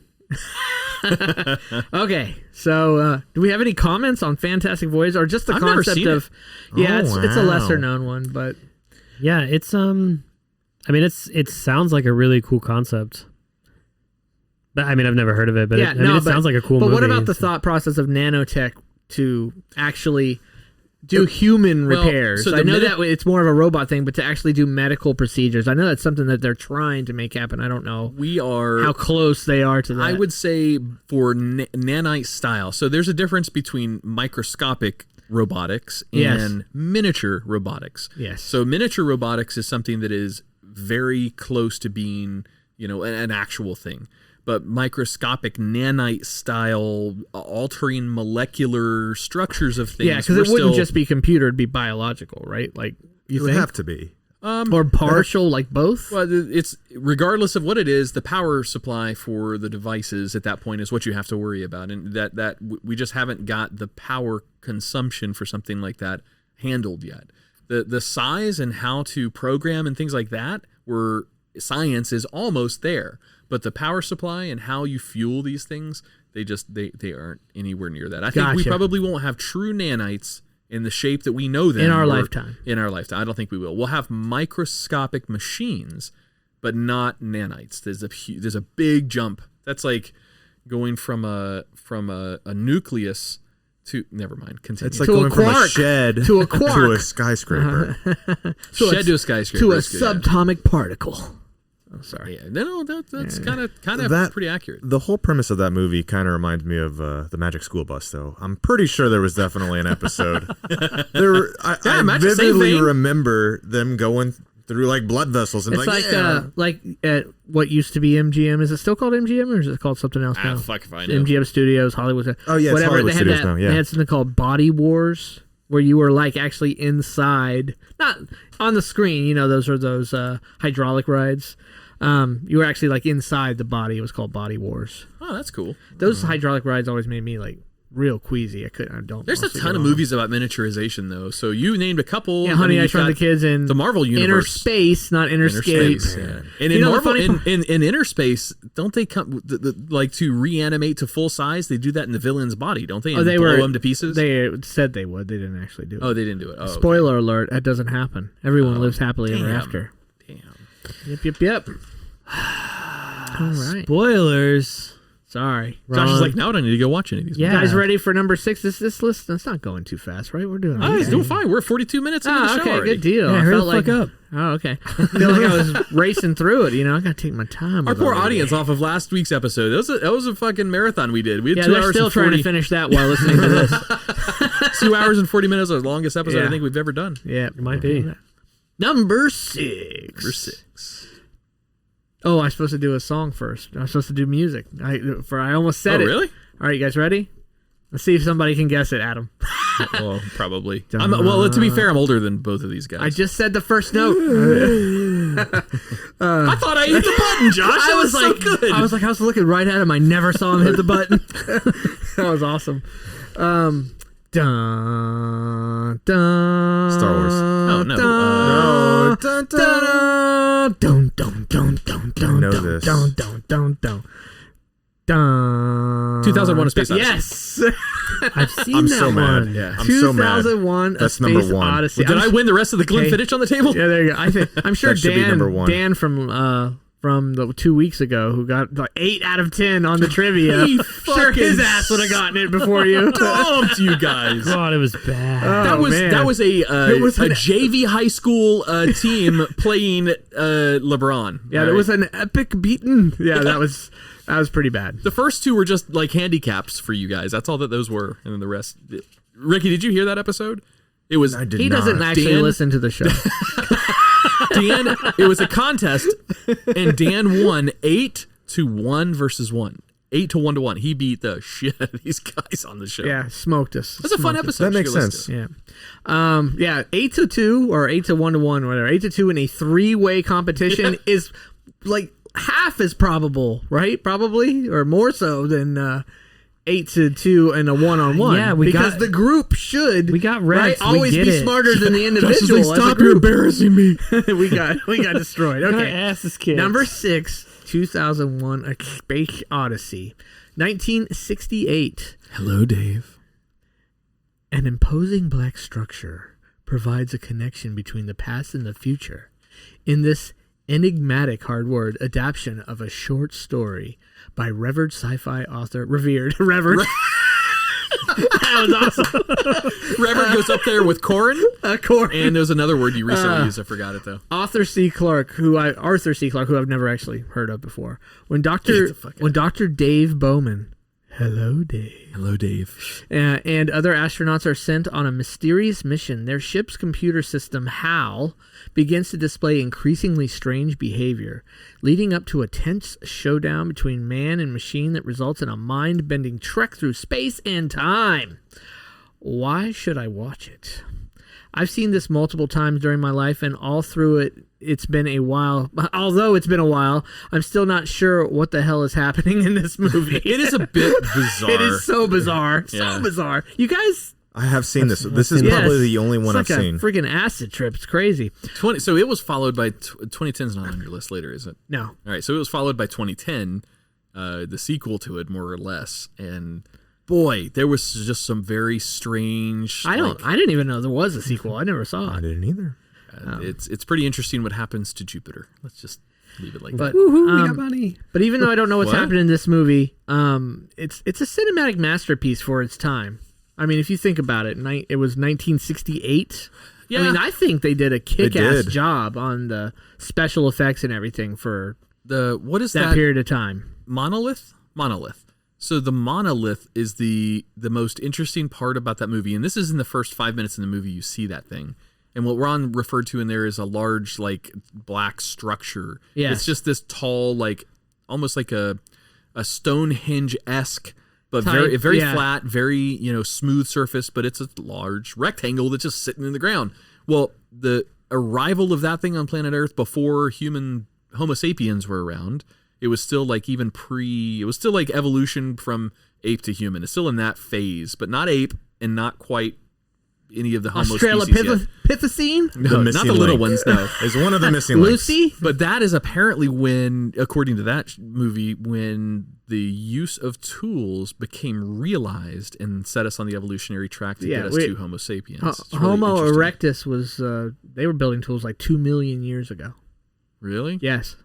Okay, so do we have any comments on Fantastic Voyage or just the I've never concept seen of? it. Yeah, Oh, it's a wow. lesser known one, but Yeah, it's I mean it sounds like a really cool concept. But I mean I've never heard of it, but it sounds like a cool But movie. what about the thought process of nanotech to actually do human repairs? so I the know minute- that it's more of a robot thing, but to actually do medical procedures, I know that's something that they're trying to make happen. I don't know We are. how close they are to that. I would say for nanite style. So there's a difference between microscopic robotics Yes. and miniature robotics. Yes. So miniature robotics is something that is very close to being, an actual thing. But microscopic nanite style altering molecular structures of things. Yeah, because it wouldn't just be computer; it'd be biological, right? Like It you would think, have to be. or partial, like both. Well, it's regardless of what it is, the power supply for the devices at that point is what you have to worry about, and that we just haven't got the power consumption for something like that handled yet. The size and how to program and things like that, science is almost there, but the power supply and how you fuel these things, they aren't anywhere near that. I think we Gotcha. probably won't have true nanites in the shape that we know them In our or- lifetime. In our lifetime, I don't think we will. We'll have microscopic machines, but not nanites. There's a big jump. That's like going from a nucleus to never mind. Continue. It's like To a going from a quark. shed To a quark. to a skyscraper. shed to a skyscraper. to a That's good, yeah. subatomic particle. Oh, sorry. Yeah, no, that's kind of That- pretty accurate. The whole premise of that movie kind of reminds me of the Magic School Bus, though. I'm pretty sure there was definitely an episode. I Magic, same vividly vein. remember them going through like blood vessels and It's yeah. like at what used to be MGM. Is it still called MGM or is it called something else now? Fuck if I know. MGM Studios, Hollywood. Oh, yeah, it's whatever. Hollywood they had Studios that, now, yeah. They had something called Body Wars, where you were like actually inside, not on the screen. Those are those hydraulic rides. You were actually like inside the body. It was called Body Wars. Oh, that's cool. Those hydraulic rides always made me like real queasy. I don't. There's a mostly ton get of on. movies about miniaturization, though. So you named a couple. Yeah, Honey, I you've Shrunk the got Kids and the Marvel Inner universe. Space, not Interscape. Space, yeah. And You in know the Marvel, funny in Inner Space, don't they come like to reanimate to full size? They do that in the villain's body, don't they? And they blow were him to pieces. They said they would. They didn't actually do it. Oh, they didn't do it. Oh, okay. Spoiler alert: that doesn't happen. Everyone lives happily ever damn. after. Damn. Yep. All right. Spoilers. Sorry. Josh is Wrong. like, now I don't need to go watch any of these. You Yeah. guys ready for number 6? This list, it's not going too fast, right? We're doing Oh, he's okay. doing fine. We're 42 minutes into the show Okay, already. good deal. Yeah, I hurry felt the like fuck up. Oh, okay. I feel like I was racing through it. I got to take my time. Our with poor all of it. audience off of last week's episode. That was a fucking marathon we did. We had Yeah, 2 they're hours still and trying 40, to finish that while listening to this. 2 hours and 40 minutes. The longest episode Yeah. I think we've ever done. Yeah, It might be. Number 6. Number 6. Oh, I'm supposed to do a song first. I'm supposed to do music. I almost said Oh, it. really? All right, you guys ready? Let's see if somebody can guess it, Adam. Well, probably. Well, to be fair, I'm older than both of these guys. I just said the first note. I thought I hit the button, Josh. That was so good. I was looking right at him. I never saw him hit the button. That was awesome. Dun, dun, Star Wars. Oh, no. No. Dun, dun, dun, dun, dun, dun, dun, know dun, this. dun, dun, dun, dun. Dun. 2001: A Space Odyssey. Yes. I've seen I'm that so mad. one. Yeah, I'm so mad. 2001: That's A number Space 1. Odyssey. Did I win the rest of the Okay. Glenfiddich on the table? Yeah, there you go. I'm sure That should be number 1. Dan from from the 2 weeks ago who got like 8 out of 10 on the trivia. Sure, his ass would have gotten it before you. Dumped you guys. God, it was bad. Oh, that was a JV high school team playing LeBron. Yeah, there was an epic beating. Yeah, that was pretty bad. The first two were just like handicaps for you guys. That's all that those were, and then the rest. Ricky, did you hear that episode? It was. He doesn't actually listen to the show. Dan, it was a contest, and Dan won 8-1 versus 1. 8 to 1 to 1. He beat the shit out of these guys on the show. Yeah, smoked us. That's a fun episode. That makes sense. Yeah. 8-2 or 8 to 1 to 1, whatever. 8-2 in a 3-way competition is like half as probable, right? Probably, or more so than 8-2 and a 1-on-1. Yeah, because the group should. We got reps. Right, always be smarter than the individual. Like, stop, you're embarrassing me. we got destroyed. Okay, ask this kid. Number 6, 2001: A Space Odyssey, 1968. Hello, Dave. An imposing black structure provides a connection between the past and the future. In this enigmatic hard-word adaptation of a short story by revered sci-fi author, revered. That was awesome. Reverend goes up there with Corin. Corin. And there's another word you recently used. I forgot it, though. Arthur C. Clarke, who I've never actually heard of before. When Dr. Dave Bowman, hello, Dave. Hello, Dave. And other astronauts are sent on a mysterious mission, their ship's computer system, HAL, begins to display increasingly strange behavior, leading up to a tense showdown between man and machine that results in a mind-bending trek through space and time. Why should I watch it? I've seen this multiple times during my life, and all through it, it's been a while. Although it's been a while, I'm still not sure what the hell is happening in this movie. It is a bit bizarre. It is so bizarre. Yeah. So bizarre. You guys... I have seen this. This is probably the only one I've seen. It's like a freaking acid trip. It's crazy. So it was followed by 2010's not on your list later, is it? No. All right. So it was followed by 2010, the sequel to it, more or less. And boy, there was just some very strange. I didn't even know there was a sequel. I never saw I it. didn't either. It's pretty interesting what happens to Jupiter. Let's just leave it like that. Woohoo, we got money. But even though I don't know what's What? happening in this movie, it's a cinematic masterpiece for its time. I mean, if you think about it, it was 1968. Yeah. I mean, I think they did a kick-ass did. job on the special effects and everything for What is that period of time. Monolith. So the monolith is the most interesting part about that movie, and this is in the first 5 minutes in the movie. You see that thing, and what Ron referred to in there is a large, like, black structure. Yes. It's just this tall, like, almost like a Stonehenge-esque, but Type, very yeah. flat, very smooth surface. But it's a large rectangle that's just sitting in the ground. Well, the arrival of that thing on planet Earth before Homo sapiens were around. It was still like it was still like evolution from ape to human. It's still in that phase, but not ape and not quite any of the Homo species yet. Australopithecine? No, not the little ones, no. Is one of the missing links. Lucy? But that is apparently when, according to that movie, when the use of tools became realized and set us on the evolutionary track to get us to Homo sapiens. It's really Homo interesting. erectus was, they were building tools like 2 million years ago. Really? Yes.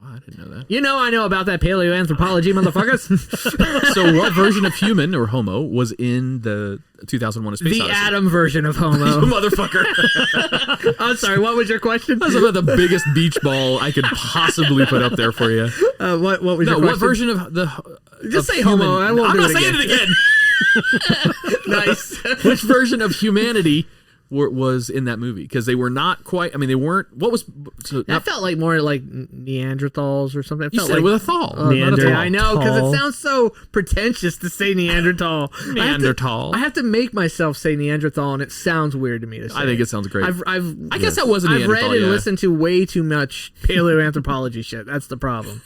Wow, I didn't know that. I know about that paleoanthropology, motherfuckers. So what version of human or Homo was in the 2001: A Space The Odyssey? Adam version of Homo. You motherfucker. I'm sorry, what was your question? That's about the biggest beach ball I could possibly put up there for you. What was your question? What version of the... Just of say Homo. I won't I'm do not it saying again. it again. Nice. Which version of humanity was in that movie? Because they were not quite... I mean, they weren't... What was... So That felt like more like Neanderthals or something. It you felt said like, it with a thal. not a Neanderthal. thal. I know, because it sounds so pretentious to say Neanderthal. Neanderthal. I have to make myself say Neanderthal, and it sounds weird to me to say. I think it sounds great. I guess that was a I've Neanderthal, read and yeah. listened to way too much paleoanthropology shit. That's the problem.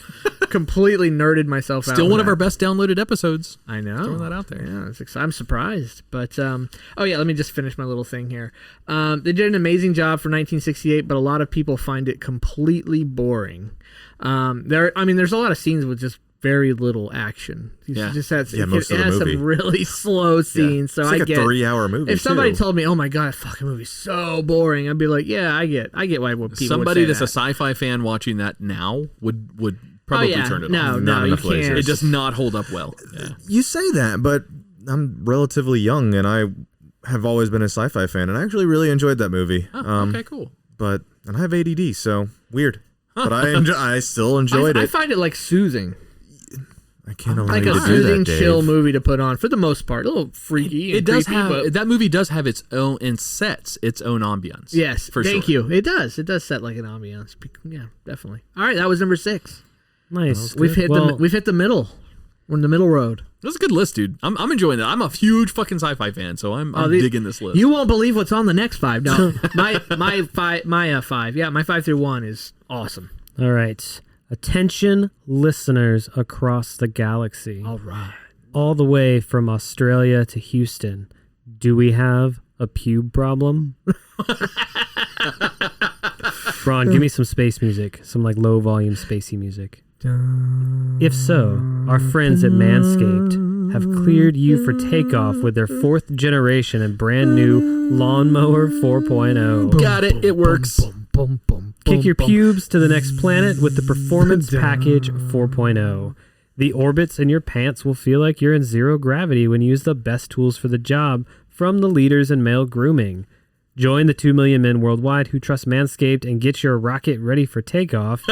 Completely nerded myself out. Still with one of that. our best downloaded episodes. I know. Throwing that out there. Yeah, I'm surprised. But, let me just finish my little thing here. They did an amazing job for 1968, but a lot of people find it completely boring. There's a lot of scenes with just very little action. It Yeah. just has, most it of the has movie. some really slow scenes. So It's like I a get 3-hour movie. if somebody too. told me, "Oh my god, that fucking movie's so boring," I'd be like, "Yeah, I get why people Somebody would say that's that. a sci-fi fan watching that now would probably turn it no, off. no, you enough can't. lasers. It does not hold up well. Yeah. You say that, but I'm relatively young, and I have always been a sci-fi fan, and I actually really enjoyed that movie. Okay, cool. And I have ADD, so weird. But I still enjoyed I it. find it like soothing, I can't allow like you a to do soothing, that, Dave. chill movie to put on for the most part. A little freaky. It and does creepy, have but that movie does have its own and sets its own ambiance. yes, for thank sure. you. It does. It does set like an ambiance. Yeah, definitely. All right, that was number 6. Nice. We've hit the middle. We're in the middle road. That's a good list, dude. I'm enjoying that. I'm a huge fucking sci-fi fan, so I'm digging this list. You won't believe what's on the next 5. No, my 5. Yeah, my 5 through 1 is awesome. All right. Attention listeners across the galaxy. All right. All the way from Australia to Houston. Do we have a pube problem? Ron, give me some space music. Some like low volume spacey music. If so, our friends at Manscaped have cleared you for takeoff with their 4th generation and brand new Lawnmower 4.0. Got it. It works. Kick your pubes to the next planet with the Performance Package 4.0. The orbits in your pants will feel like you're in zero gravity when you use the best tools for the job from the leaders in male grooming. Join the 2 million men worldwide who trust Manscaped and get your rocket ready for takeoff.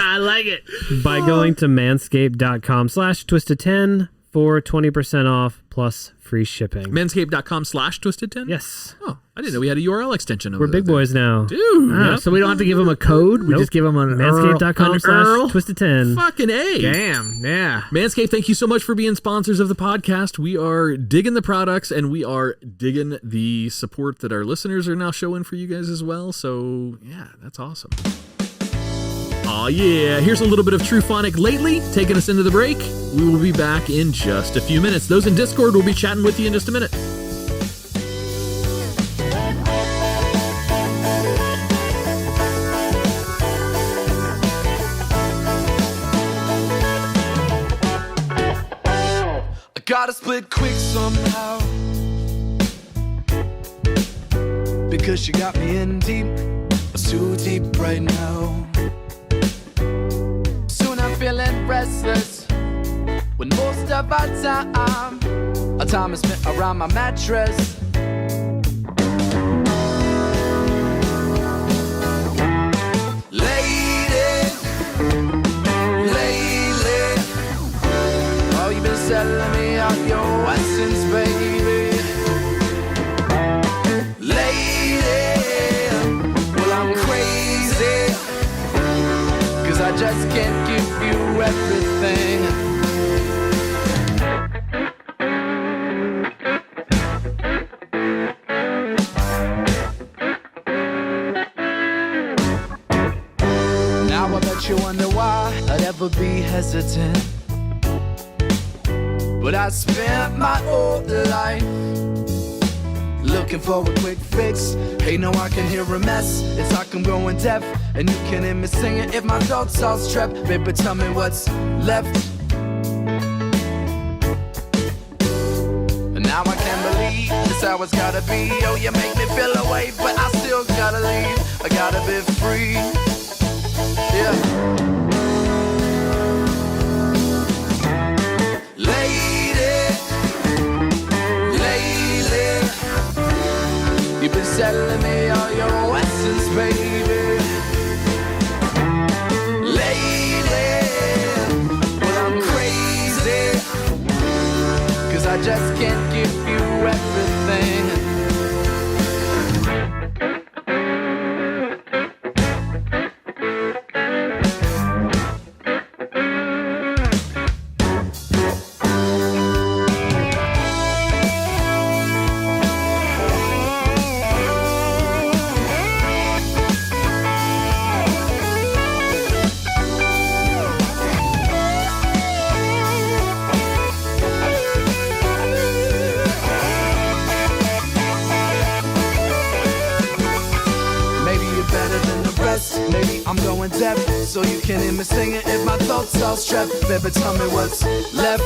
I like it. By going to manscaped.com/twisted10 for 20% off plus free shipping. Manscaped.com/twisted10? Yes. Oh, I didn't know we had a URL extension over We're big boys now. Dude. Ah, so we don't have to give them a code. We just give them an Manscaped.com/twisted10. Fucking A. Damn. Yeah. Manscaped, thank you so much for being sponsors of the podcast. We are digging the products and we are digging the support that our listeners are now showing for you guys as well. So, yeah, that's awesome. Oh yeah, here's a little bit of True Phonic lately, taking us into the break. We will be back in just a few minutes. Those in Discord will be chatting with you in just a minute. I gotta split quick somehow, because you got me in deep, too deep right now. Soon I'm feeling restless, when most of our time is spent around my mattress. Lately, oh, you've been selling me out your essence, baby. Lady, well, I'm crazy, 'cause I just can't give you everything. Now I bet you wonder why I'd ever be hesitant, but I spent my whole life looking for a quick fix. Hey, no, I can hear a mess. It's like I'm going deaf, and you can hear me singing if my thoughts all strapped. Baby, tell me what's left. And now I can't believe this how it's gotta be. Oh, you make me feel away, but I still gotta leave. I gotta be free. Yeah. Lately, you've been selling me all your essence, baby. Lately, well, I'm crazy, 'cause I just can't give you everything. going deaf, so you can hear me singing if my thoughts all strapped. Baby, tell me what's left.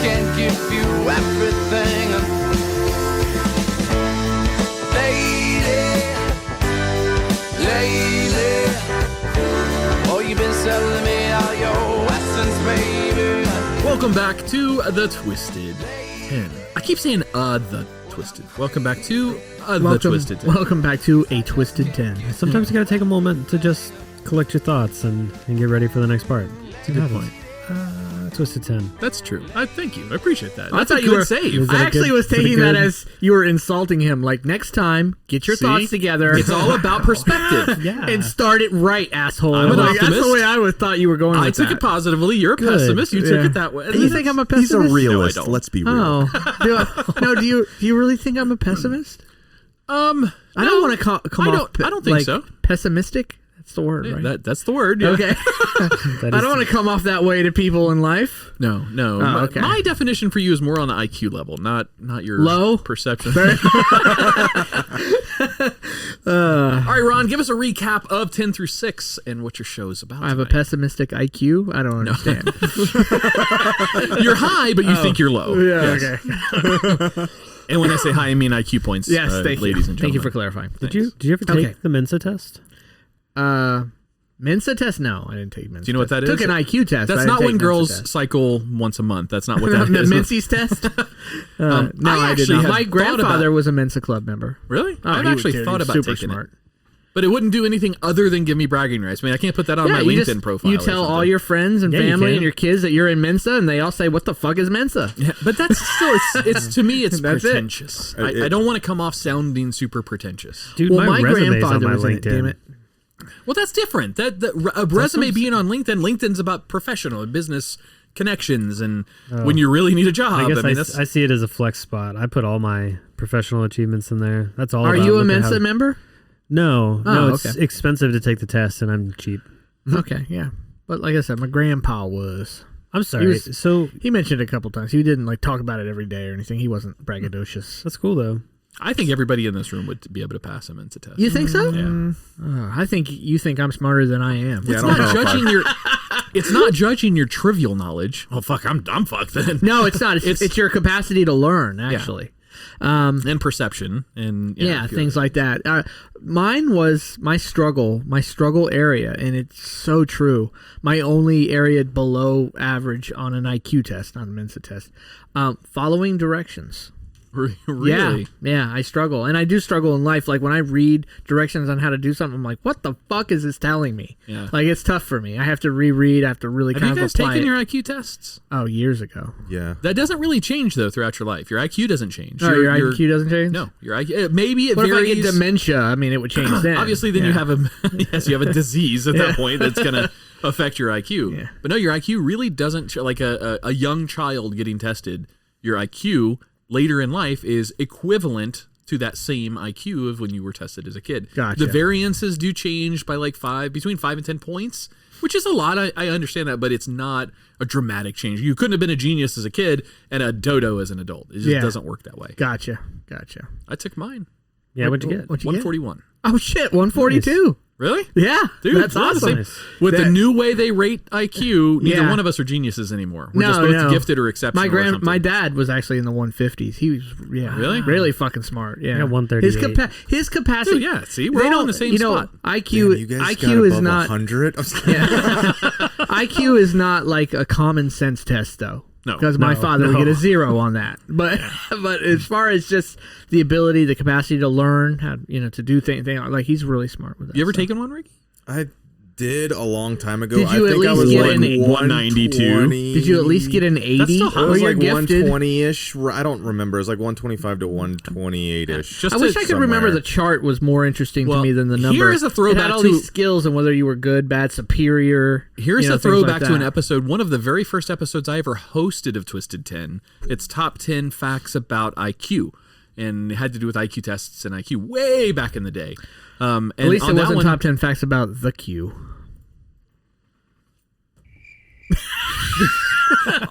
Can't give you everything, lady. Oh, you've been selling me all your essence, baby. Welcome back to the Twisted 10. I keep saying the Twisted. Welcome back to the Twisted 10. Welcome back to a Twisted 10. Sometimes you gotta take a moment to just collect your thoughts and get ready for the next part. That's a good point. Twisted 10. That's true. Thank you. I appreciate that. I That's thought a you good were save. I actually was taking that as you were insulting him. Like, next time, get your See? thoughts together. It's all about perspective. Yeah. And start it right, asshole. I'm an Like, that's optimist. the way I thought you were going with I took that. it positively. You're a pessimist. You took it that way. You think I'm a He's pessimist? a realist. No, I don't. Let's be real. Oh. Do you really think I'm a pessimist? I don't want to come off. I don't think so. Pessimistic? That's the word, right? That's the word. Yeah. Okay. I don't want to come off that way to people in life. No. Oh, okay. My definition for you is more on the IQ level, not your Low? perception. All right, Ron, give us a recap of 10 through 6 and what your show is about. I have a tonight. pessimistic IQ. I don't understand. You're high, but you think you're low. Yeah, Yes. okay. And when I say high, I mean IQ points. Yes, thank you. ladies and gentlemen. Thank you for clarifying. Did you ever take Okay. the Mensa test? Mensa test? No, I didn't take Mensa. Do you know what that is? Took an IQ test. That's I didn't not take when Mensa girls test. cycle once a month. That's not what that The is. Menzies test? No, I did actually not. had My thought grandfather about- was a Mensa Club member. Really? Oh, I've he actually was thought about super taking smart. it. But it wouldn't do anything other than give me bragging rights. I mean, I can't put that on my you LinkedIn just- profile. You or tell all something. your friends and Yeah, you family can. and your kids that you're in Mensa, and they all say, "What the fuck is Mensa?" Yeah, but that's still, it's to me, it's That's it. pretentious. I don't want to come off sounding super pretentious. Dude, Well, my my resume's on grandfather my was in it, LinkedIn. damn it. Well, that's different. A resume being on LinkedIn's about professional and business connections, and when you really need a job. I guess mean, I see it as a flex spot. I put all my professional achievements in there. That's all. Are about you a look at Mensa how- member? No, it's okay. expensive to take the test, and I'm cheap. Okay, yeah. But like I said, my grandpa was. I'm sorry. was- So He mentioned it a couple times. He didn't like talk about it every day or anything. He wasn't braggadocious. that's cool though. I think everybody in this room would be able to pass a Mensa test. You think so? Yeah. I think you think I'm smarter than I am. Yeah, It's I don't not know if judging your. It's not judging your trivial knowledge. Oh fuck, I'm fucked then. No, it's not. It's your capacity to learn, actually. And perception and Yeah, things like that. Mine was my struggle area, and it's so true. My only area below average on an IQ test, not a Mensa test, following directions. Really? Yeah, I struggle. And I do struggle in life. Like when I read directions on how to do something, I'm like, what the fuck is this telling me? Yeah. Like it's tough for me. I have to reread. I have to really Have kind you of guys apply taken it. your IQ tests? Oh, years ago. Yeah. That doesn't really change though throughout your life. Your IQ doesn't change. Oh, your IQ doesn't change? No, your IQ. Maybe it What if I varies. get dementia? I mean, it would change then. Obviously, then you have a yes, you have a disease at that point that's gonna affect your IQ. Yeah. But no, your IQ really doesn't. Like a young child getting tested, your IQ later in life is equivalent to that same IQ of when you were tested as a kid. Gotcha. The variances do change by like between 5 and 10 points, which is a lot. I understand that, but it's not a dramatic change. You couldn't have been a genius as a kid and a dodo as an adult. It just doesn't work that way. Gotcha. I took mine. Yeah, what'd you get? What'd you get? 141. Oh shit, 142. Really? Yeah, Dude, that's we're the same. awesome. With the That- new way they rate IQ, neither Yeah. one of us are geniuses anymore. We're No, just both no. gifted or exceptional. My dad was actually in the 150s. He was really fucking smart. Yeah, I got 138. His capacity. Dude, yeah, see, we're they all don't- in the same you know, spot. IQ you guys IQ got is above not 100. IQ is not like a common sense test though. No. Because my father would get a 0 on that. But as far as just the ability, the capacity to learn how to do things, like he's really smart with that. You ever so. taken one, Ricky? I did a long time ago. Did you I at think I least was get like an 192. Did you at least get an 80? That's still hot. It was Were like you gifted? 120-ish. I don't remember. It was like 125 to 128-ish. Just I wish I could remember somewhere. the chart was more interesting to me than the number. Here is a throwback it had all to- these skills and whether you were good, bad, superior. Here's you know, a things like throwback to an that. episode, one of the very first episodes I ever hosted of Twisted 10. It's top 10 facts about IQ. And it had to do with IQ tests and IQ way back in the day. And At least it on that wasn't one, top 10 facts about the Q.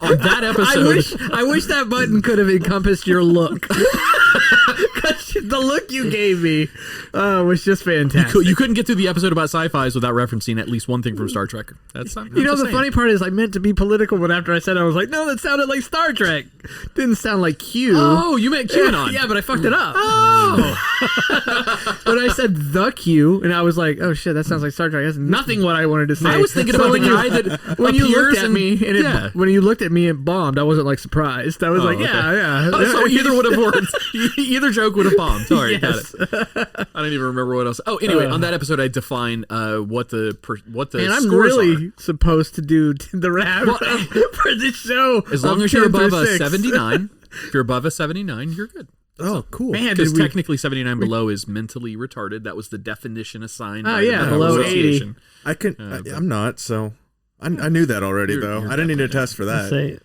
on that episode, I wish that button could have encompassed your look. 'Cause the look you gave me was just fantastic. you couldn't get through the episode about sci-fis without referencing at least one thing from Star Trek. That's You know, the funny part is I meant to be political, but after I said it, I was like, no, that sounded like Star Trek. Didn't sound like Q. Oh, you meant QAnon. Yeah, but I fucked it up. Oh. But I said the Q, and I was like, oh shit, that sounds like Star Trek. That's nothing what I wanted to say. I was thinking So about the when you- guy that when you appears looked at and- me, and yeah. when you looked at me and bombed, I wasn't like surprised. I was like, okay. yeah. So either would have worked. Either joke would have bombed. Sorry, Yes. got it. I don't even remember what else. Oh, anyway, on that episode, I define what the And I'm scores really are. supposed to do the rap for this show. As long of as you're 10 through above a 6. 79, if you're above a 79, you're good. Oh, cool. Man, Because did we, technically 79 below is mentally retarded. That was the definition assigned. by yeah, the below Medical 80. Association. I could. I'm not. So I knew that already, though. you're I didn't need a test for that. Say,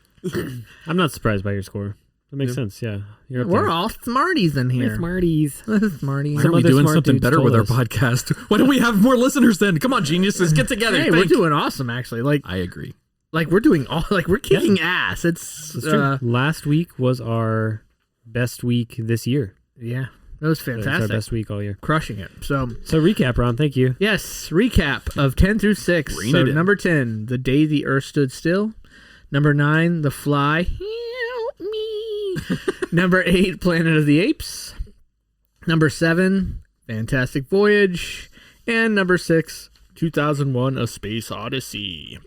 I'm not surprised by your score. That makes sense. Yeah, you're up we're there. all smarties in here. Smarties. Smarties. Why aren't we other doing smart something dudes better with told our us. podcast? Why don't we have more listeners then? Come on, geniuses, get together. Hey, we're think. doing awesome, actually. Like I agree. we're doing all. Like we're kicking ass. It's It's true. Last week was our best week this year. yeah, that was It's our fantastic. best week all year. Crushing it. So recap, Ron. Thank you. yes, recap of 10 through 6. Rein So it in. number 10, The Day the Earth Stood Still. Number 9, The Fly. Help me. Number 8, Planet of the Apes. Number 7, Fantastic Voyage. And number 6, 2001: A Space Odyssey.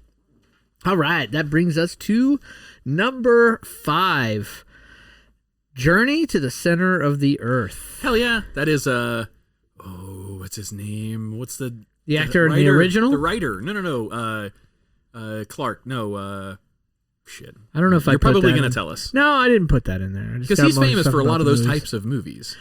All right, that brings us to number 5, Journey to the Center of the Earth. Hell yeah. That is what's his name? What's the actor in the writer? original? The writer. No. Clark. No. Shit. I don't know if You're I put probably that going in. to tell us. No, I didn't put that in there. Because he's famous for a lot of those types of movies.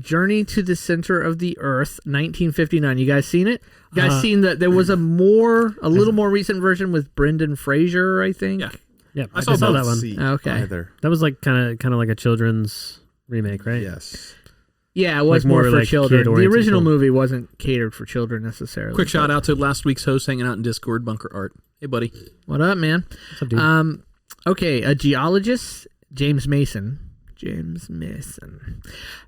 Journey to the Center of the Earth, 1959. You guys seen it? You guys seen that there was a little more recent version with Brendan Fraser, I think? Yeah. Yeah, I saw that both. one. See Okay. either. That was like kind of like a children's remake, right? Yes. Yeah, it was Like more more for like children. The kid-oriented original film. movie wasn't catered for children necessarily. Quick shout out to last week's host hanging out in Discord, Bunker Art. Hey, buddy. What up, man? What's up, dude? Okay, a geologist, James Mason,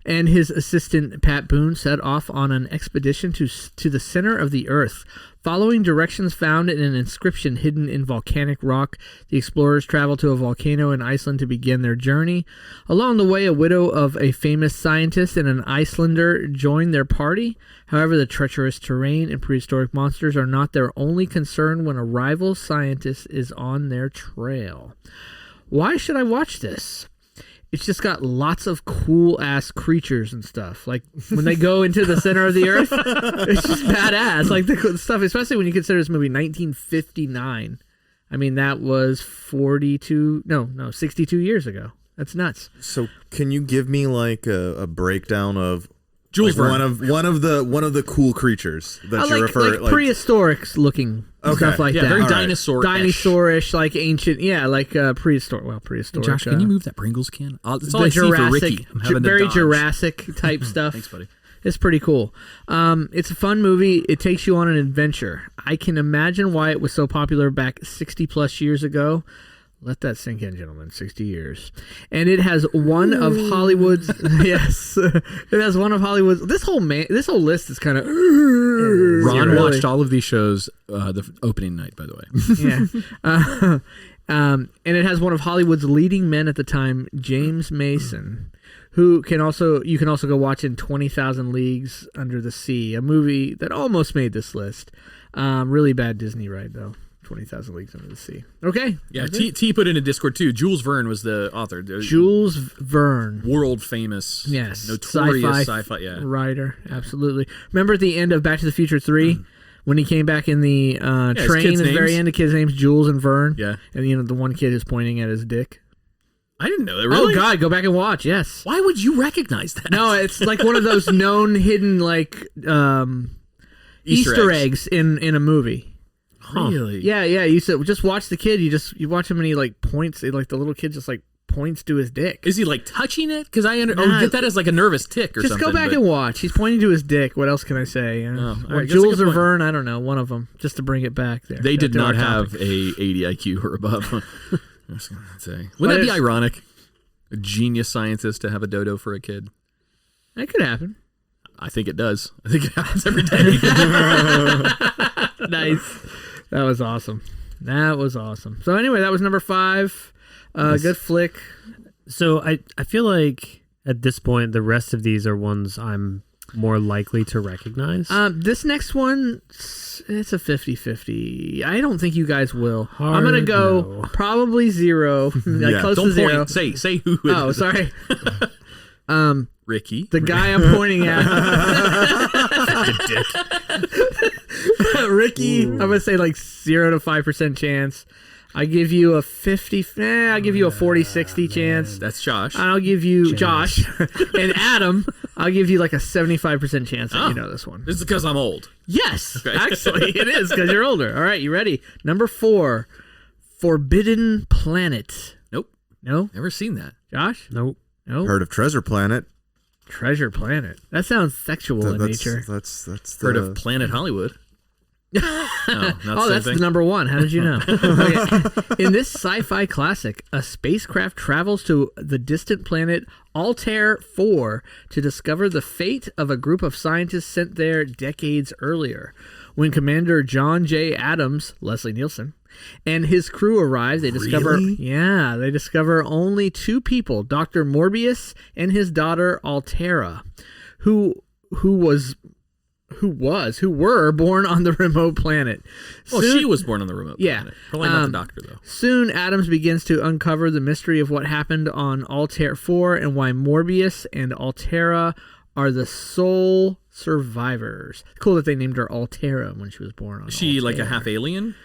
and his assistant Pat Boone set off on an expedition to the center of the Earth. Following directions found in an inscription hidden in volcanic rock, the explorers traveled to a volcano in Iceland to begin their journey. Along the way, a widow of a famous scientist and an Icelander joined their party. However, the treacherous terrain and prehistoric monsters are not their only concern when a rival scientist is on their trail. Why should I watch this? It's just got lots of cool ass creatures and stuff. Like when they go into the center of the earth, it's just badass. Like the stuff, especially when you consider this movie 1959. I mean, that was 62 years ago. That's nuts. So can you give me like a breakdown of Jules like Verne. one of the cool creatures that you refer like prehistoric looking stuff like Yeah, that. very All right. dinosaur-ish. Like ancient, like prehistoric. Well, prehistoric. Josh, can you move that Pringles can? It's all the I see for Jurassic, Ricky. I'm having to very dodge. Jurassic type stuff. Thanks, buddy. It's pretty cool. It's a fun movie. It takes you on an adventure. I can imagine why it was so popular back 60 plus years ago. Let that sink in, gentlemen. 60 years. And it has one of Hollywood's yes. It has one of Hollywood's this whole list is kind of Ron watched all of these shows the opening night, by the way. yeah. And it has one of Hollywood's leading men at the time, James Mason, who you can also go watch in 20,000 Leagues Under the Sea, a movie that almost made this list. Really bad Disney ride though. 20,000 Leagues Under the Sea. Okay. Yeah, T put in a Discord too. Jules Verne was the author. Jules Verne. World famous. Yes. Notorious Sci-Fi sci-fi. Yeah. writer. Absolutely. Remember at the end of Back to the Future 3 When he came back in the train at the very end, the kids' names Jules and Vern. Yeah. And the one kid is pointing at his dick. I didn't know that. Really? Oh God, go back and watch. Yes. Why would you recognize that? No, it's like one of those known hidden Easter eggs in a movie. Really? Yeah. You said just watch the kid. You watch him and he like points. Like the little kid just like points to his dick. Is he like touching it? Because I get that as like a nervous tick or just something. Just go back and watch. He's pointing to his dick. What else can I say? Jules or Vern? I don't know. One of them. Just to bring it back there. They did not have a 80 IQ or above. I was going to say. Wouldn't that be ironic? A genius scientist to have a dodo for a kid. That could happen. I think it does. I think it happens every day. Nice. That was awesome. So anyway, that was number 5. Nice. Good flick. So I feel like at this point, the rest of these are ones I'm more likely to recognize. This next one, it's a 50-50. I don't think you guys will. I'm going to go probably 0. Close don't to 0. Point. Say who it is. Sorry. Ricky. The guy I'm pointing at. Ricky, I'm going to say like 0 to 5% chance. I give you a 50. I'll give you a 40-60 chance. That's Josh. I'll give you Josh and Adam. I'll give you like a 75% chance that you know this one. This is because I'm old. Yes, okay. Actually, it is because you're older. All right, you ready? Number 4, Forbidden Planet. Nope. No, never seen that. Josh? Nope. Heard of Treasure Planet? Treasure Planet. That sounds sexual in nature. That's heard of Planet Hollywood. That's the number 1. How did you know? Okay. In this sci-fi classic, a spacecraft travels to the distant planet Altair 4 to discover the fate of a group of scientists sent there decades earlier. When Commander John J. Adams, Leslie Nielsen, and his crew arrive, they discover only 2 people, Dr. Morbius and his daughter Altera, who were born on the remote planet. Well, she was born on the remote planet. Probably not the doctor, though. Soon, Adams begins to uncover the mystery of what happened on Altair 4 and why Morbius and Altera are the sole survivors. Cool that they named her Altera when she was born on Is she Altair. like a half alien?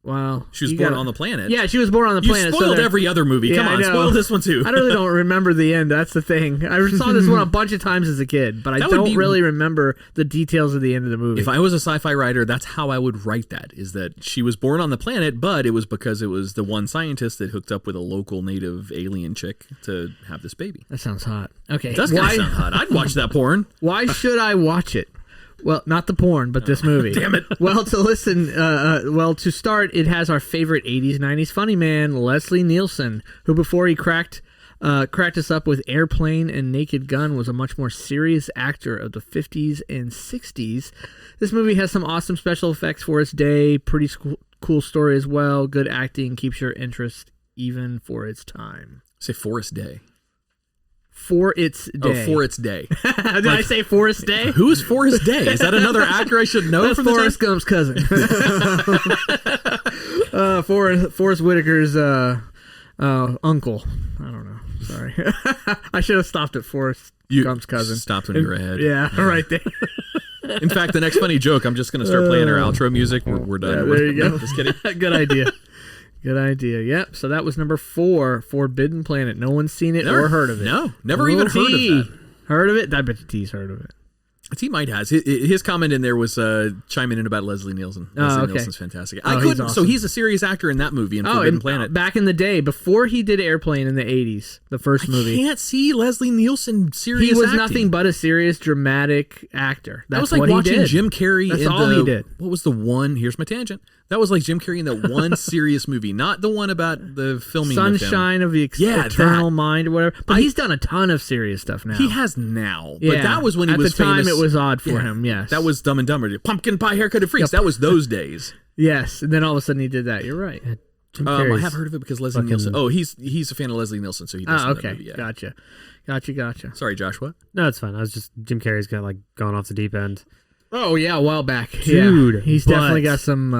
Well, she was born on the planet. Yeah, she was born on the planet. You spoiled every other movie. Come on, spoil this one too. I really don't remember the end. That's the thing. I saw this one a bunch of times as a kid, but I don't really remember the details of the end of the movie. If I was a sci-fi writer, that's how I would write that, is that she was born on the planet, but it was because it was the one scientist that hooked up with a local native alien chick to have this baby. That sounds hot. Okay. It does kind of sound hot. I'd watch that porn. Why should I watch it? Well, not the porn, but this movie. Damn it. Well, to start, it has our favorite 80s, 90s funny man, Leslie Nielsen, who before he cracked us up with Airplane and Naked Gun was a much more serious actor of the 50s and 60s. This movie has some awesome special effects for its day, pretty cool story as well, good acting, keeps your interest even for its time. Say Forrest Day. For its day. Oh, for its day. Did I say Forrest Day? Who is Forrest Day? Is that another actor I should know? That's Forrest Gump's cousin. Forrest Whitaker's uncle. I don't know. Sorry. I should have stopped at Forrest Gump's cousin. Stopped when you were ahead. Yeah, right there. In fact, the next funny joke, I'm just going to start playing our outro music. We're done. Yeah, there you go. Just kidding. Good idea. Good idea. Yep. So that was number 4, Forbidden Planet. No one's seen it or heard of it. No, never even heard of that. Heard of it? I bet T's heard of it. T might has. His comment in there was chiming in about Leslie Nielsen. Leslie Nielsen's fantastic. He's awesome. So he's a serious actor in that movie in Forbidden Planet. Back in the day, before he did Airplane in the 80s, the first movie. I can't see Leslie Nielsen serious He was acting. nothing but a serious, dramatic actor. That's that was like what watching he did. Jim Carrey That's in all he did. What was the one? Here's my tangent. That was like Jim Carrey in that one serious movie, not the one about the filming Sunshine of the Eternal Mind or whatever. But he's done a ton of serious stuff now. He has now. But that was when he was famous. At the time, it was odd for him, yes. That was Dumb and Dumber. Pumpkin Pie Haircut and Freaks. Yep. That was those days. Yes. And then all of a sudden he did that. You're right. I have heard of it because Leslie Nielsen. Oh, he's a fan of Leslie Nielsen, so he does that movie. Yeah. Gotcha. Sorry, Josh, what? No, it's fine. I was just, Jim Carrey's got like gone off the deep end. Oh, yeah, a while back. Dude. Yeah. He's definitely got some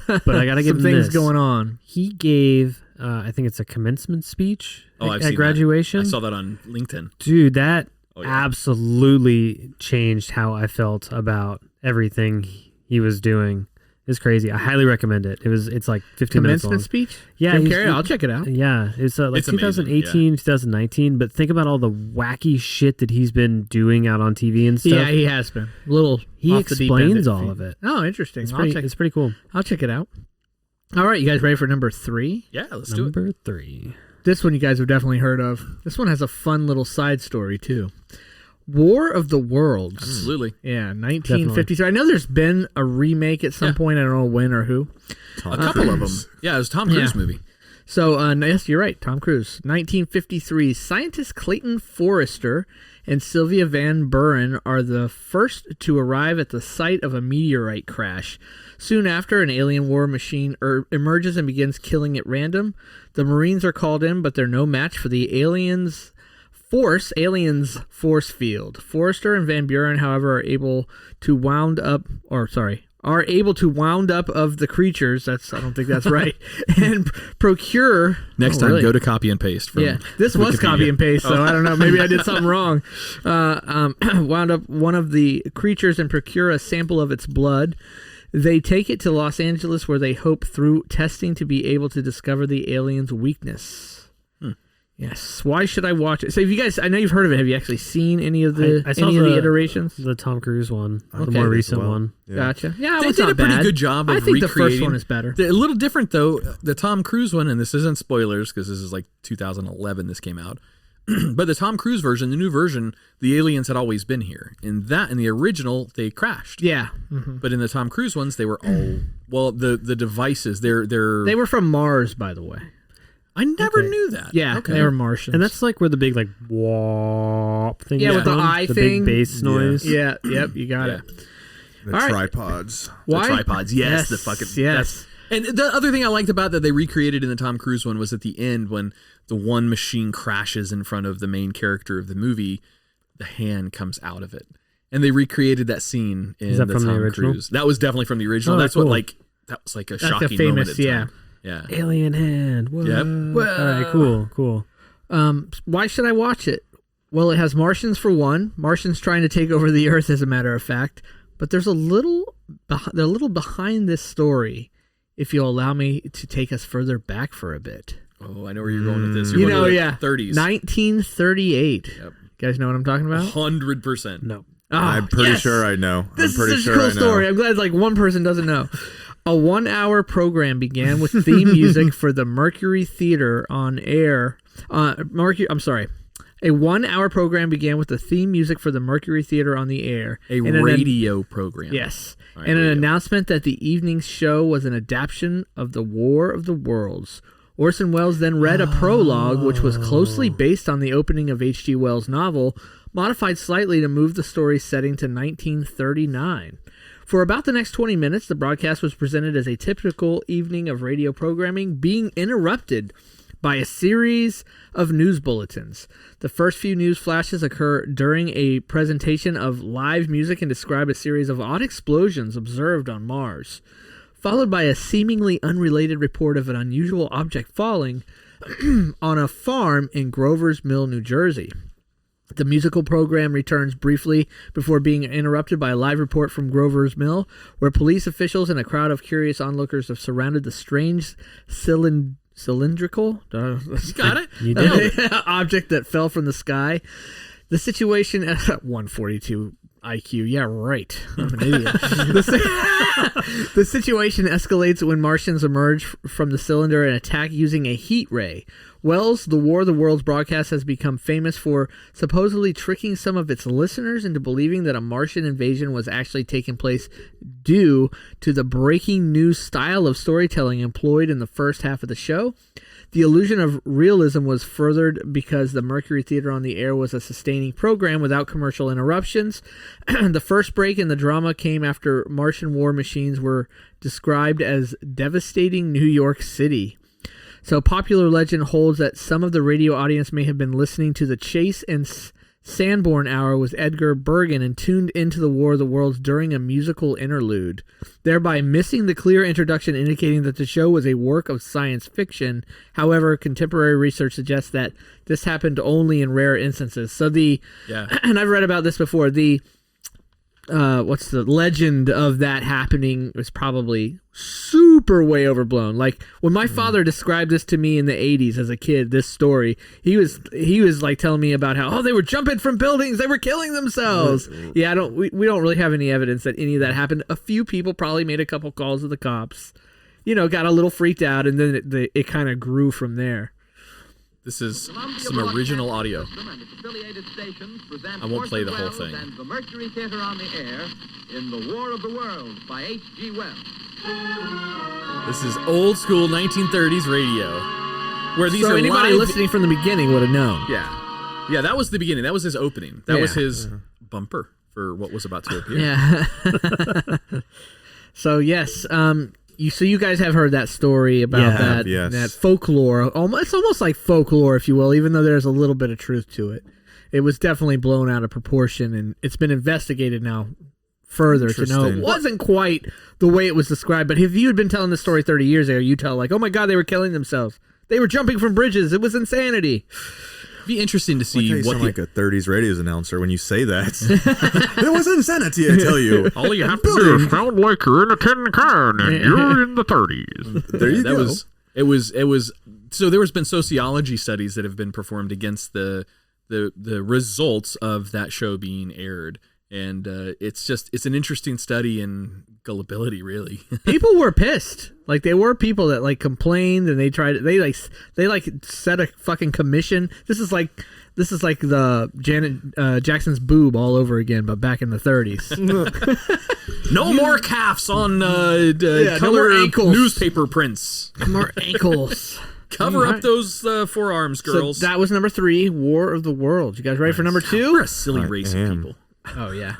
but I gotta give him things this. going on. He gave, I think it's a commencement speech at graduation. I saw that on LinkedIn. Dude, that absolutely changed how I felt about everything he was doing. It's crazy. I highly recommend it. It's like 15 minutes long. Commencement speech? Yeah, Jim Carrey? I'll check it out. Yeah, it's like It's amazing, 2018, 2019. But think about all the wacky shit that he's been doing out on TV and stuff. Yeah, he has been. A little He off the deep end, explains it all seems. of it. Oh, interesting. It's pretty cool. I'll check it out. All right, you guys ready for number 3? Yeah, let's do it. Number 3. This one you guys have definitely heard of. This one has a fun little side story, too. War of the Worlds. Absolutely. Yeah, 1953. I know there's been a remake at some point. I don't know when or who. A couple of them. Yeah, it was a Tom Cruise movie. So, yes, you're right. Tom Cruise. 1953. Scientists Clayton Forrester and Sylvia Van Buren are the first to arrive at the site of a meteorite crash. Soon after, an alien war machine emerges and begins killing at random. The Marines are called in, but they're no match for the aliens' force field. Forrester and Van Buren, however, are able to wound up of the creatures. I don't think that's right. And procure. Next time, go to copy and paste. From this was Wikipedia. copy and paste, so I don't know. Maybe I did something wrong. Wound up one of the creatures and procure a sample of its blood. They take it to Los Angeles, where they hope through testing to be able to discover the alien's weakness. Yes. Why should I watch it? So, if you guys, I know you've heard of it. Have you actually seen any of the I saw the iterations? The Tom Cruise one, the Okay. more recent one. Yeah. Gotcha. Yeah, They it's did not a pretty bad. good job of I think the recreating. first one is better. A little different, though. The Tom Cruise one, and this isn't spoilers because this is like 2011 this came out. But the Tom Cruise version, the new version, the aliens had always been here. In the original, they crashed. Yeah. But in the Tom Cruise ones, they were all the devices. They're They were from Mars, by the way. I never knew that. Yeah, okay. they were Martians. And that's like where the big like whoop thing. Yeah, is with the from, eye the thing. big bass noise. Yeah, yep, you got Yeah. it. The All right. tripods. Why? The tripods. Yes, the fucking yes. And the other thing I liked about that they recreated in the Tom Cruise one was at the end when the one machine crashes in front of the main character of the movie, the hand comes out of it. And they recreated that scene in that the from the Tom original? Cruise. That was definitely from the original. Oh, That's cool. what that was like a That's shocking a famous, moment at the time. Yeah. Alien hand. Whoa. Yep. All right, cool. Why should I watch it? Well, it has Martians for one. Martians trying to take over the Earth, as a matter of fact. But there's a little behind this story, if you'll allow me to take us further back for a bit. Oh, I know where you're going with this. You You're know, going to yeah. the 30s. 1938. Yep. You guys know what I'm talking about? 100%. No. Oh, I'm pretty yes. sure I know. This I'm pretty is sure a cool I know. story. I'm glad one person doesn't know. A 1-hour program began with theme music for the Mercury Theater on air. A 1-hour program began with the theme music for the Mercury Theater on the air. A And an- radio program. Yes. All right, And an radio. announcement that the evening's show was an adaptation of the War of the Worlds. Orson Welles then read a prologue, which was closely based on the opening of H.G. Wells' novel, modified slightly to move the story's setting to 1939. For about the next 20 minutes, the broadcast was presented as a typical evening of radio programming, being interrupted by a series of news bulletins. The first few news flashes occur during a presentation of live music and describe a series of odd explosions observed on Mars, followed by a seemingly unrelated report of an unusual object falling on a farm in Grover's Mill, New Jersey. The musical program returns briefly before being interrupted by a live report from Grover's Mill, where police officials and a crowd of curious onlookers have surrounded the strange cylindrical Got it? You did. object that fell from the sky. The situation at 142 IQ. Yeah, right. I'm an idiot. The situation escalates when Martians emerge from the cylinder and attack using a heat ray. Wells' The War of the Worlds broadcast has become famous for supposedly tricking some of its listeners into believing that a Martian invasion was actually taking place due to the breaking news style of storytelling employed in the first half of the show. The illusion of realism was furthered because the Mercury Theater on the air was a sustaining program without commercial interruptions. The first break in the drama came after Martian war machines were described as devastating New York City. So popular legend holds that some of the radio audience may have been listening to the Chase and Sanborn Hour with Edgar Bergen and tuned into the War of the Worlds during a musical interlude, thereby missing the clear introduction indicating that the show was a work of science fiction. However, contemporary research suggests that this happened only in rare instances. So and I've read about this before, the what's the legend of that happening was probably super way overblown. Like when my father described this to me in the 80s as a kid, this story, he was like telling me about how they were jumping from buildings, they were killing themselves. Yeah, we don't really have any evidence that any of that happened. A few people probably made a couple calls to the cops, got a little freaked out, and then it kind of grew from there. This is some original audio. I won't play the whole thing. And the Mercury Theater on the Air in The War of the Worlds by H.G. Wells. This is old school 1930s radio, where these so are anybody live... listening from the beginning would have known. Yeah, that was the beginning. That was his opening. That was his bumper for what was about to appear. Yeah. So yes, you guys have heard that story about that folklore. It's almost like folklore, if you will, even though there's a little bit of truth to it. It was definitely blown out of proportion, and it's been investigated now further to know it wasn't quite the way it was described. But if you had been telling this story 30 years ago, you tell like, oh my God, they were killing themselves. They were jumping from bridges. It was insanity. It'd be interesting to see you sound like a 30s radio announcer when you say that. It was insanity, I tell you. All you have to do is sound like you're in a tin can and you're in the 30s. There you go. It was. So there has been sociology studies that have been performed against the results of that show being aired, and it's an interesting study in gullibility, really. People were pissed. Like there were people that like complained, and they set a fucking commission. This is like the Janet Jackson's boob all over again, but back in the 30s. No more calves on color newspaper prints. No more ankles. Cover up those forearms, girls. So that was number 3, War of the Worlds. You guys ready for number 2? We're a silly race of people. Oh, yeah.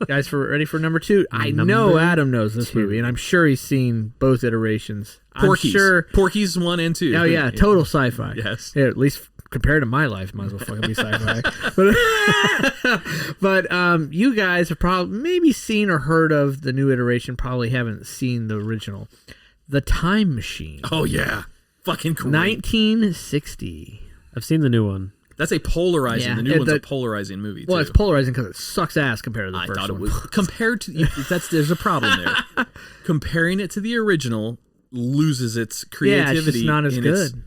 Guys, ready for number 2? I know Adam knows this movie, and I'm sure he's seen both iterations. Porky's 1 and 2. Oh, yeah. Total sci-fi. Yes. Yeah, at least compared to my life, might as well fucking be sci-fi. But you guys have probably maybe seen or heard of the new iteration, probably haven't seen the original. The Time Machine. Oh, yeah. Fucking great. 1960. I've seen the new one. That's a polarizing. Yeah, the new one's a polarizing movie. Well, too. it's polarizing because it sucks ass compared to the first one. I thought it was compared to. There's a problem there. Comparing it to the original loses its creativity. Yeah, it's just not as good.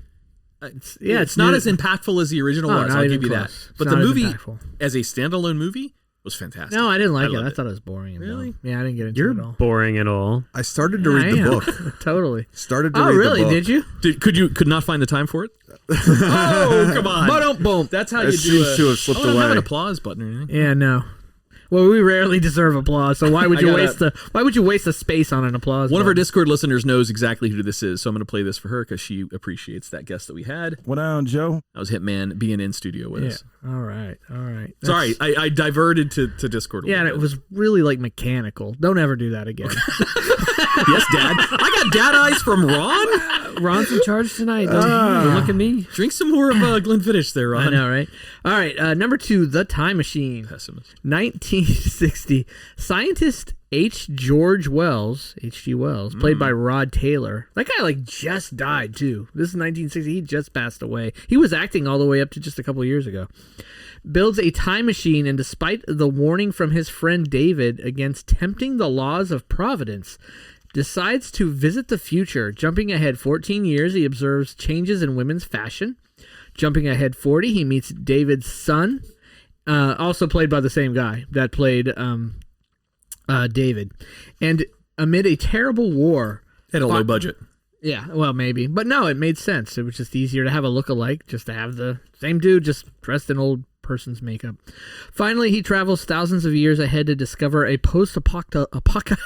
It's not as impactful as the original was. I'll give you that. But the movie, as a standalone movie, was fantastic. No, I didn't like it. I thought it was boring. Really? Yeah, I didn't get into it at all. You're boring at all. I started to read the book. Totally. Started to read the book. Oh, really? Did you? Could not find the time for it? Oh, come on. Boom. That's how you It do seems to have slipped I don't have an away. applause button or anything. Yeah, no. Well, we rarely deserve applause, so why would you why would you waste the space on an applause? One of our Discord listeners knows exactly who this is, so I'm going to play this for her because she appreciates that guest that we had. What on, Joe? That was Hitman being in studio with us. All right. Sorry, I diverted to Discord a little and bit. it was really like mechanical. Don't ever do that again. Yes, Dad. I got dad eyes from Ron. Ron's in charge tonight. Don't look at me. Drink some more of Glenfiddich there, Ron. I know, right? All right, number 2, The Time Machine. Pessimist. 1960. Scientist H.G. Wells, played by Rod Taylor. That guy just died too. This is 1960. He just passed away. He was acting all the way up to just a couple years ago. Builds a time machine, and despite the warning from his friend David against tempting the laws of Providence, decides to visit the future. Jumping ahead 14 years, he observes changes in women's fashion. Jumping ahead 40, he meets David's son, also played by the same guy that played David. And amid a terrible war... Had a low budget. Yeah, well, maybe. But no, it made sense. It was just easier to have a look-alike, just to have the same dude just dressed in old person's makeup. Finally, he travels thousands of years ahead to discover a post-alpaca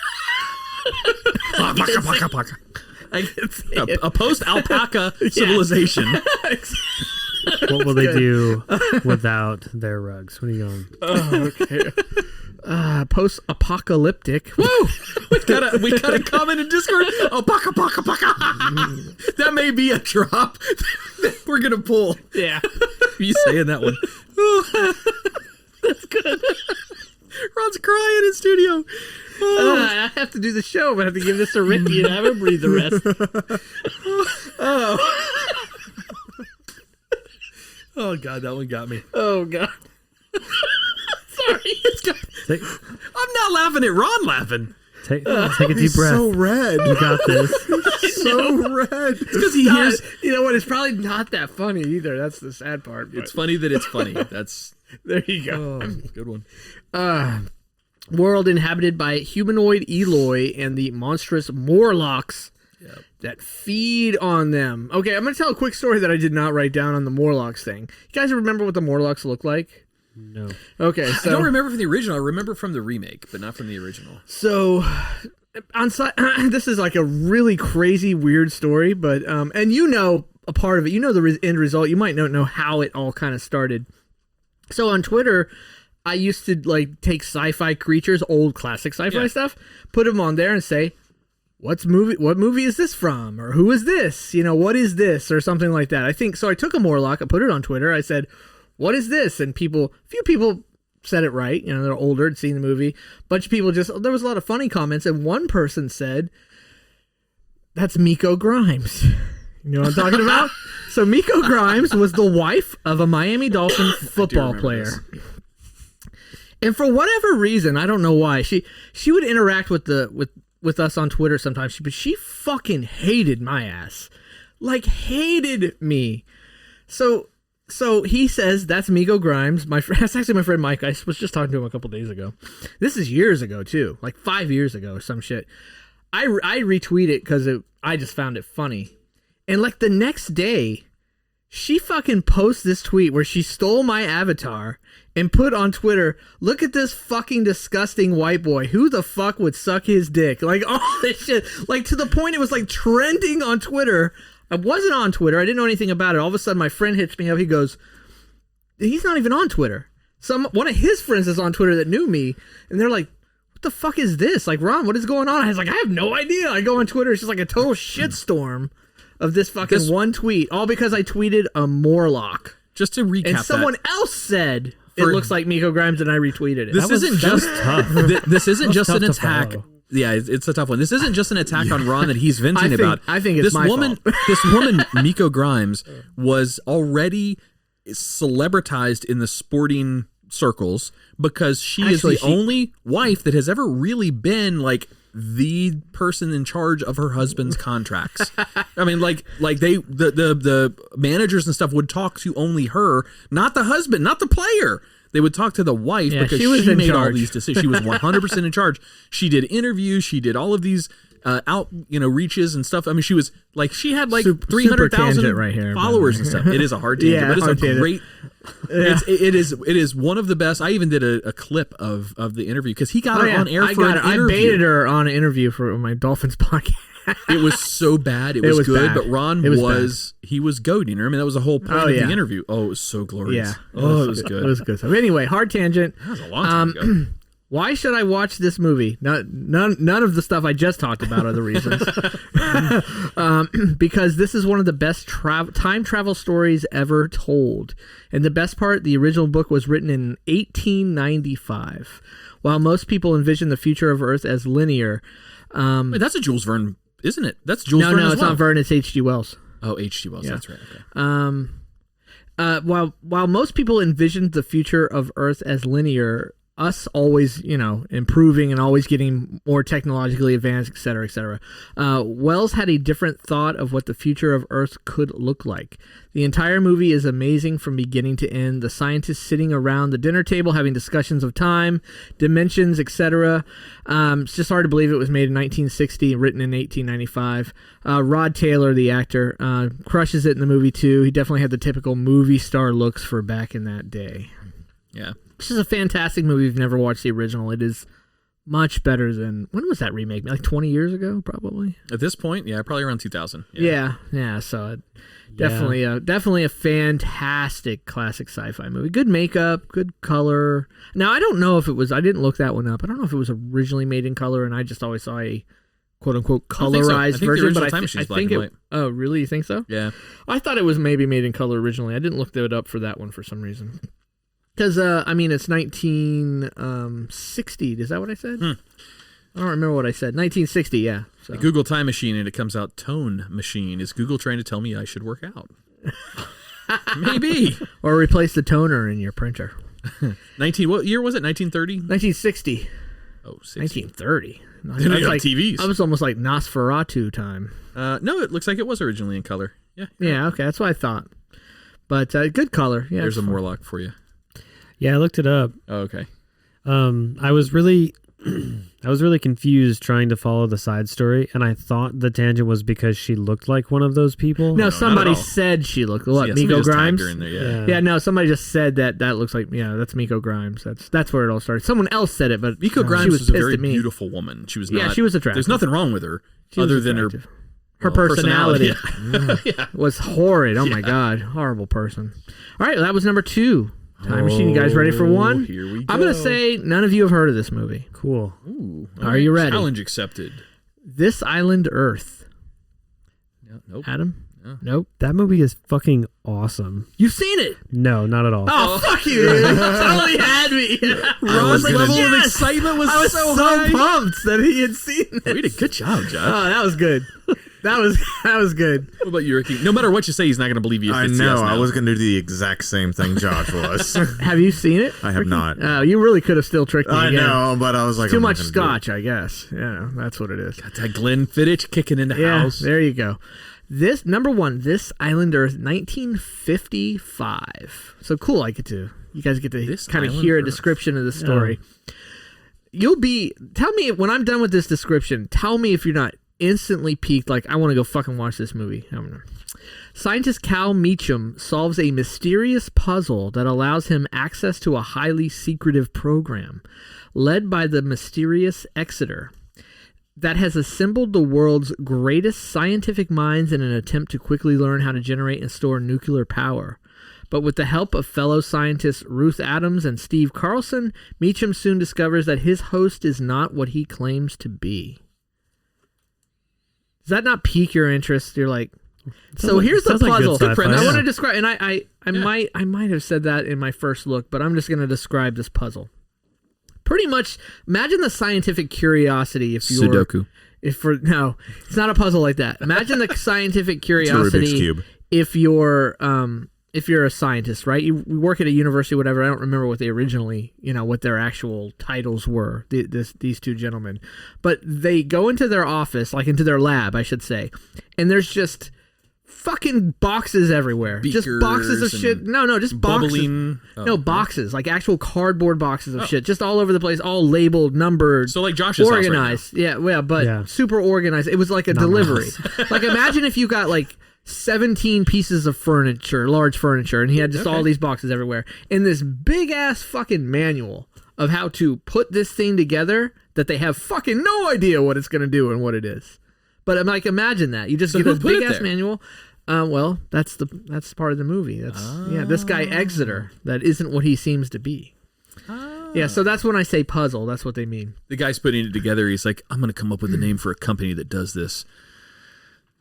civilization. What will they do without their rugs? What are you going? Oh, okay. Post-apocalyptic. Woo! We got a comment in Discord. That may be a drop that we're gonna pull. Yeah. You saying that one? That's good. Ron's crying in studio. I have to do the show, but I have to give this to Ricky and have him breathe the rest. Oh God, that one got me. Oh God. I'm not laughing at Ron laughing. Take a deep He's breath. so red. You got this. So red. It's because he hears. You know what? It's probably not that funny either. That's the sad part. It's funny that it's funny. That's There you go. good one. World inhabited by humanoid Eloi and the monstrous Morlocks that feed on them. Okay, I'm going to tell a quick story that I did not write down on the Morlocks thing. You guys remember what the Morlocks look like? No. Okay, I so don't remember from the original. I remember from the remake, but not from the original. So, this is like a really crazy, weird story, but and you know a part of it. You know the end result. You might not know how it all kind of started. So on Twitter, I used to like take sci-fi creatures, old classic sci-fi stuff, put them on there and say, what movie is this from? Or who is this? You know, what is this? Or something like that. I think, so I took a Morlock, I put it on Twitter, I said, what is this? And a few people said it right. You know, they're older, had seen the movie. A bunch of people there was a lot of funny comments. And one person said, that's Miko Grimes. You know what I'm talking about? So Miko Grimes was the wife of a Miami Dolphin football player. This. And for whatever reason, I don't know why, she would interact with us on Twitter sometimes, but she fucking hated my ass. Like, hated me. So he says, that's Miko Grimes. That's actually my friend Mike. I was just talking to him a couple days ago. This is years ago, too. Like 5 years ago or some shit. I retweet it because I just found it funny. And like the next day, she fucking posts this tweet where she stole my avatar and put on Twitter, look at this fucking disgusting white boy. Who the fuck would suck his dick? Like all this shit. Like to the point it was like trending on Twitter. I wasn't on Twitter. I didn't know anything about it. All of a sudden my friend hits me up. He goes, he's not even on Twitter. One of his friends is on Twitter that knew me. And they're like, what the fuck is this? Like, Ron, what is going on? I was like, I have no idea. I go on Twitter. It's just like a total shitstorm of this fucking one tweet. All because I tweeted a Morlock. Just to recap, and someone else said it looks like Miko Grimes, and I retweeted it. This isn't just tough. This isn't just an tough to attack. follow. Yeah, it's a tough one. This isn't just an attack on Ron that he's venting about. I think it's this my woman. fault. This woman, Miko Grimes, was already celebritized in the sporting circles because she is the only wife that has ever really been like the person in charge of her husband's contracts. I mean, like the managers and stuff would talk to only her, not the husband, not the player. They would talk to the wife because she made all these decisions. She was 100% in charge. She did interviews. She did all of these reaches and stuff. I mean, she had like 300,000 right here, followers and stuff. It is a hard tangent, but it's a great. It is one of the best. I even did a clip of the interview because he got her on air for an interview. I baited her on an interview for my Dolphins podcast. It was so bad. It was good, bad. but Ron was goading her. I mean, that was the whole point of the interview. Oh, it was so glorious. Yeah. Oh, it was good. It was good stuff. Anyway, hard tangent. That was a long time ago. Why should I watch this movie? None of the stuff I just talked about are the reasons. Because this is one of the best time travel stories ever told. And the best part, the original book was written in 1895. While most people envision the future of Earth as linear. Wait, that's a Jules Verne, isn't it? That's Jules Verne. No, it's not Verne. It's H.G. Wells. Oh, H.G. Wells. Yeah. That's right. Okay. While most people envisioned the future of Earth as linear, us always, improving and always getting more technologically advanced, et cetera, et cetera. Wells had a different thought of what the future of Earth could look like. The entire movie is amazing from beginning to end. The scientists sitting around the dinner table having discussions of time, dimensions, etc. It's just hard to believe it was made in 1960, written in 1895. Rod Taylor, the actor, crushes it in the movie too. He definitely had the typical movie star looks for back in that day. Yeah. This is a fantastic movie. If you've never watched the original, it is much better than... When was that remake? Like 20 years ago, probably? At this point, yeah, probably around 2000. Yeah, so definitely a fantastic classic sci-fi movie. Good makeup, good color. Now, I don't know if it was... I didn't look that one up. I don't know if it was originally made in color, and I just always saw a quote-unquote colorized version. But I think it... Oh, really? You think so? Yeah. I thought it was maybe made in color originally. I didn't look that up for that one for some reason. Because, it's 1960. Is that what I said? I don't remember what I said. 1960, yeah. So. I Google time machine and it comes out tone machine. Is Google trying to tell me I should work out? Maybe. Or replace the toner in your printer. What year was it? 1930? 1960. Oh, 60. 1930. They didn't have TVs. I was almost like Nosferatu time. No, it looks like it was originally in color. Yeah. Yeah, okay, that's what I thought. But good color. Yeah, There's a Morlock for you. Yeah, I looked it up. Oh, okay. I was really confused trying to follow the side story, and I thought the tangent was because she looked like one of those people. No, not somebody at all. said she looked. What, Yeah, Miko somebody just tagged Grimes? her in there, Yeah. Yeah, no, somebody just said that looks like, that's Miko Grimes. That's where it all started. Someone else said it, but Miko Grimes she was was a pissed very at me. beautiful woman. She was Yeah, not, she was attractive. There's nothing wrong with her She was other than her attractive. Her personality Yeah. was horrid. Oh my God, horrible person. All right, well, that was number 2. Time Machine. You guys ready for one? Here we go. I'm gonna say none of you have heard of this movie. Cool. Ooh, Are you ready? Challenge accepted. This Island Earth. Yeah, nope. Adam? No. Nope. That movie is fucking awesome. You've seen it? No, not at all. Oh, fuck you, dude. Totally had me. Ron's level of yes! excitement was I was so so high. pumped that he had seen it. You did a good job, Josh. Oh, that was good. That was good. What about you, Ricky? No matter what you say, he's not going to believe you. If I it's know. yes I now. was going to do the exact same thing Josh was. Have you seen it? I have not. Oh, you really could have still tricked me I again. know, but I was like, Too I'm not much gonna do it. scotch, I guess. Yeah, that's what it is. Got that Glenfiddich kicking in the Yeah, house. there you go. This number 1, This Island Earth, 1955. So cool. You guys get to This kind of Island hear a Earth. description of the story. Tell me when I'm done with this description, tell me if you're not instantly piqued, like, I want to go fucking watch this movie. I don't know. Scientist Cal Meacham solves a mysterious puzzle that allows him access to a highly secretive program led by the mysterious Exeter that has assembled the world's greatest scientific minds in an attempt to quickly learn how to generate and store nuclear power. But with the help of fellow scientists Ruth Adams and Steve Carlson, Meacham soon discovers that his host is not what he claims to be. Does that not pique your interest? You're like, so here's the sounds like good puzzle. sci-fi, I yeah. want to describe, and I might have said that in my first look, but I'm just going to describe this puzzle. Pretty much, imagine the scientific curiosity if you're Sudoku. No, it's not a puzzle like that. Imagine the scientific It's a Rubik's curiosity Cube. if you're a scientist, right? You work at a university, whatever. I don't remember what they originally, what their actual titles were. These two gentlemen, but they go into their office, like into their lab, I should say, and there's just fucking boxes everywhere. Just boxes of Beakers shit. and No, just boxes. bubbling. No, boxes, like actual cardboard boxes of shit, just all over the place, all labeled, numbered. So like Josh's house right now. organized. But Yeah. super organized. It was like a delivery. Like imagine if you got like 17 pieces of furniture, large furniture, and he had just all these boxes everywhere, and this big ass fucking manual of how to put this thing together that they have fucking no idea what it's going to do and what it is. But I'm like, imagine that. You just get who this put big it ass there? manual. Well, that's part of the movie. This guy Exeter, that isn't what he seems to be. Yeah, so that's when I say puzzle, that's what they mean. The guy's putting it together. He's like, I'm going to come up with a name for a company that does this.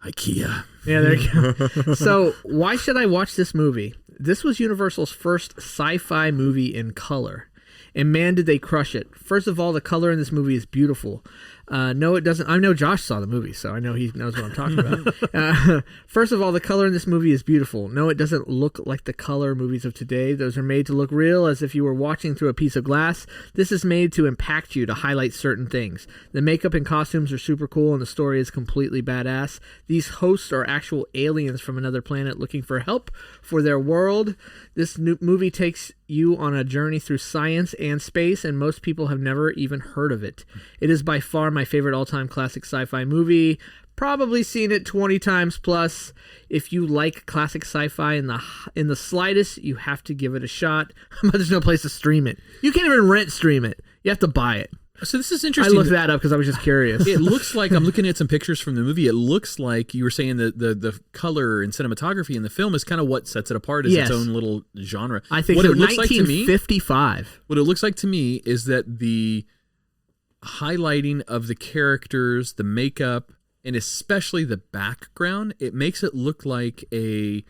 IKEA. Yeah, there you go. So, why should I watch this movie? This was Universal's first sci-fi movie in color. And man, did they crush it. First of all, the color in this movie is beautiful. No, it doesn't. I know Josh saw the movie, so I know he knows what I'm talking about. First of all, the color in this movie is beautiful. No, it doesn't look like the color movies of today. Those are made to look real, as if you were watching through a piece of glass. This is made to impact you, to highlight certain things. The makeup and costumes are super cool, and the story is completely badass. These hosts are actual aliens from another planet looking for help for their world. This movie takes you on a journey through science and space, and most people have never even heard of it. It is by far my favorite all-time classic sci-fi movie. Probably seen it 20 times plus. If you like classic sci-fi in the slightest, you have to give it a shot. But there's no place to stream it. You can't even stream it. You have to buy it. So this is I interesting. looked that up because I was just curious. It looks like, I'm looking at some pictures from the movie. It looks like you were saying the color and cinematography in the film is kind of what sets it apart as its own little genre. I think what so. it looks like to me, 1955. what it looks like to me is that the highlighting of the characters, the makeup, and especially the background, it makes it look like a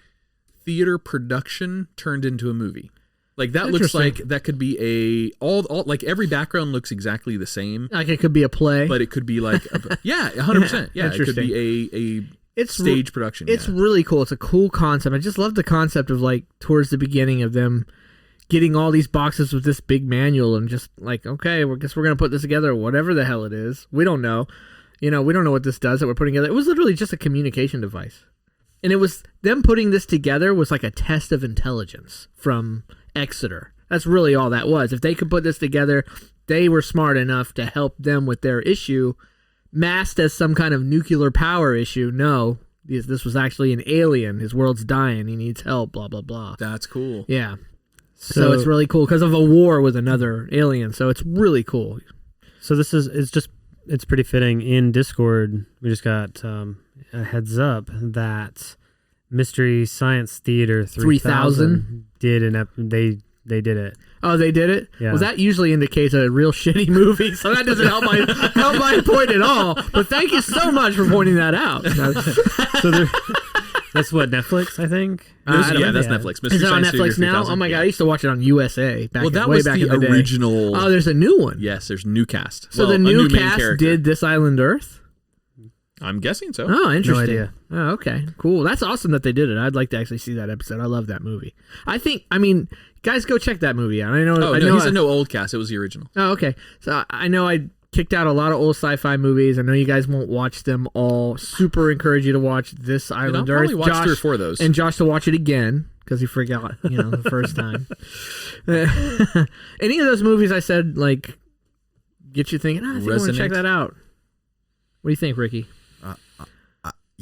theater production turned into a movie. Like that looks like that could be all like every background looks exactly the same. Like it could be a play. But it could be like 100%. Yeah, it could be It's stage production. It's really cool. It's a cool concept. I just love the concept of like towards the beginning of them getting all these boxes with this big manual and just like, okay, I guess we're gonna put this together, whatever the hell it is. We don't know. We don't know what this does that we're putting together. It was literally just a communication device. And it was them putting this together was like a test of intelligence from Exeter. That's really all that was. If they could put this together, they were smart enough to help them with their issue, masked as some kind of nuclear power issue. No, this was actually an alien. His world's dying. He needs help, blah, blah, blah. That's cool. Yeah. So it's really cool because of a war with another alien. So it's really cool. So it's pretty fitting. In Discord, we just got a heads up that Mystery Science Theater 3000 they did it. Oh, they did it? Yeah. Well, that usually indicates a real shitty movie, so that doesn't help my point at all. But thank you so much for pointing that out. So that's what, Netflix, I think? That's Netflix. Is it on Netflix now? Oh my God, I used to watch it on USA back in the original. Oh, there's a new one. Yes, there's new cast. So the new cast did This Island Earth? I'm guessing so. Oh, interesting. No idea. Oh, okay, cool. That's awesome that they did it. I'd like to actually see that episode. I love that movie. Guys, go check that movie out. He said no old cast. It was the original. Oh, okay. So I know I kicked out a lot of old sci-fi movies. I know you guys won't watch them all. Super encourage you to watch This Island Earth. I'll probably watch 3 or 4 of those. And Josh to watch it again because he forgot, the first time. Any of those movies I said, like, get you thinking, I think I want to check that out. What do you think, Ricky?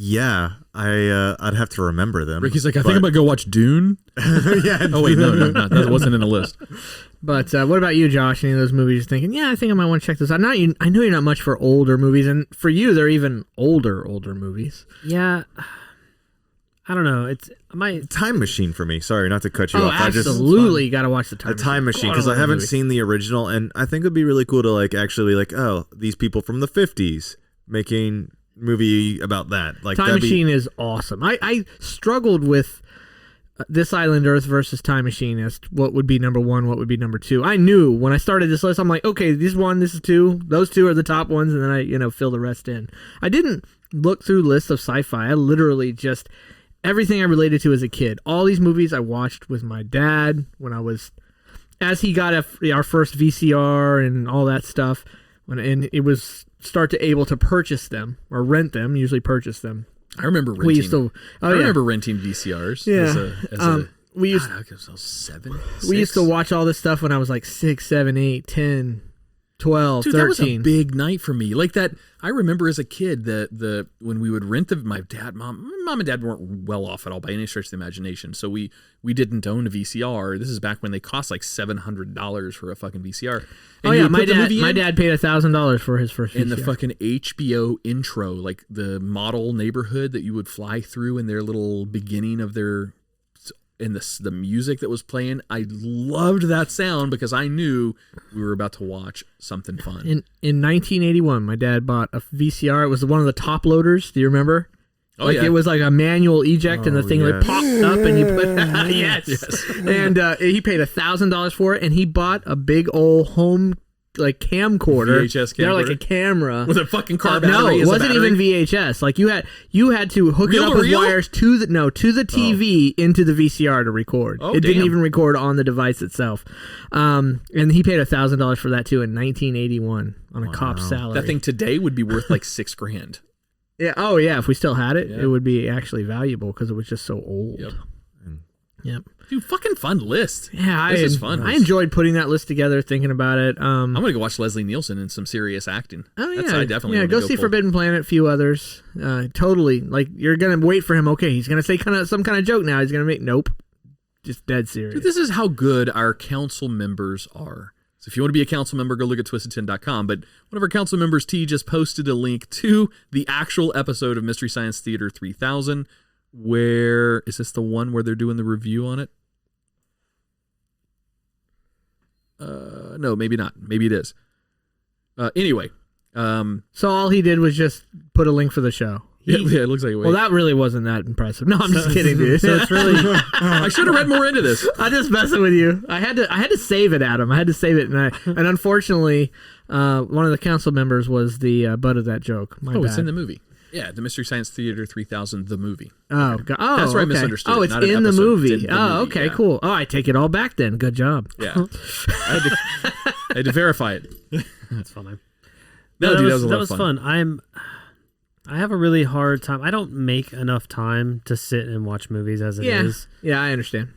Yeah, I'd have to remember them. Ricky's like, I think I'm gonna go watch Dune. Yeah. Oh wait, no, that wasn't in the list. But what about you, Josh? Any of those movies you're thinking, I think I might want to check this out. I know you're not much for older movies, and for you, they're even older movies. Yeah. I don't know. It's my Time Machine for me. Sorry, not to cut you off. Absolutely, you got to watch the Time Machine because I haven't seen the original, and I think it'd be really cool to these people from the 50s making movie about that. Time Machine is awesome. I struggled with This Island Earth versus Time Machine as what would be number 1, what would be number 2. I knew when I started this list, I'm like, okay, this is 1, this is 2. Those 2 are the top ones, and then I fill the rest in. I didn't look through lists of sci-fi. I literally just everything I related to as a kid. All these movies I watched with my dad as he got our first VCR and all that stuff, and it was start to able to purchase them or rent them, usually purchase them. I remember renting. I remember renting VCRs. Yeah. We used to watch all this stuff when I was like 6, 7, 8, 10, 12, Dude, 13. that was a big night for me. Like that, I remember as a kid that when we would rent my mom and dad weren't well off at all by any stretch of the imagination. So we didn't own a VCR. This is back when they cost like $700 for a fucking VCR. And my dad paid $1,000 for his first VCR. And the fucking HBO intro, like the model neighborhood that you would fly through in their little beginning of their. And the music that was playing, I loved that sound because I knew we were about to watch something fun. In 1981, my dad bought a VCR. It was one of the top loaders. Do you remember? Oh, yeah. It was like a manual eject, and the thing like popped up, and you put yes. And he paid $1,000 for it, and he bought a big old home camcorder. VHS camcorder. They're like a camera with a fucking car battery. No, it wasn't even VHS. Like you had to hook it up with wires to the TV into the VCR to record. It didn't even record on the device itself. And he paid $1,000 for that too in 1981 on a cop's salary. That thing today would be worth like $6,000. Yeah. Oh yeah. If we still had it, it would be actually valuable because it was just so old. Yep. Dude, fucking fun list. Yeah, this is fun. I enjoyed putting that list together, thinking about it. I'm gonna go watch Leslie Nielsen in some serious acting. Oh yeah, I definitely go see Forbidden Planet. A few others. Totally. Like you're gonna wait for him. Okay, he's gonna say some kind of joke now. He's gonna make just dead serious. Dude, this is how good our council members are. So if you want to be a council member, go look at twistedtin.com. But one of our council members, T, just posted a link to the actual episode of Mystery Science Theater 3000. Where is this the one where they're doing the review on it? No, maybe not. Maybe it is. Anyway. So all he did was just put a link for the show. Yeah, it looks like it. Well, that really wasn't that impressive. No, I'm just kidding, dude. So it's really. I should have read more into this. I'm just messing with you. I had to save it, Adam. I had to save it, and unfortunately, one of the council members was the butt of that joke. My bad. It's in the movie. Yeah, the Mystery Science Theater 3000, the movie. Oh, God. That's where I okay. misunderstood. Oh, it's not an in the episode. movie. It's in the movie, Okay, yeah. cool. Oh, I take it all back then. Good job. Yeah. I had to verify it. That's funny. No, dude, that was fun. I have a really hard time. I don't make enough time to sit and watch movies as it is. Yeah, I understand.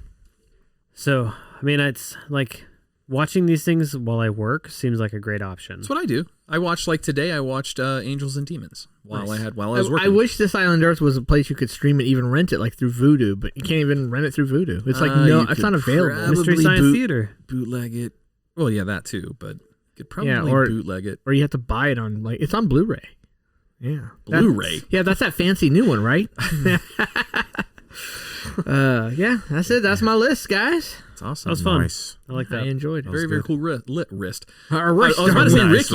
So, I mean, it's like watching these things while I work seems like a great option. That's what I do. I watched, like today, I watched Angels and Demons while I was working. I wish This Island Earth was a place you could stream it, even rent it like through Vudu, but you can't even rent it through Vudu. It's like it's not available. Mystery Science Theater. Bootleg it. Well, yeah, that too, but you could probably bootleg it. Or you have to buy it on it's on Blu-ray. Yeah. Blu-ray. That's that fancy new one, right? Yeah, that's it. That's my list, guys. That's awesome. That was fun. Nice. I like that. I enjoyed it. Very, very cool wrist. Our wrist. I was about to say Nice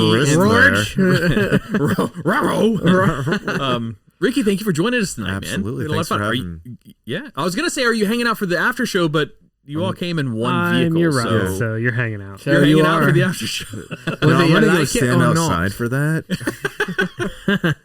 Ricky. Ricky, thank you for joining us tonight, Absolutely. man. We had a lot of fun. Thanks for having me. Yeah. I was going to say, are you hanging out for the after show, but you all came in one vehicle. You're right. So So you're hanging out. you're hanging out for the after show. No, I'm going to go like it stand or not? outside for that.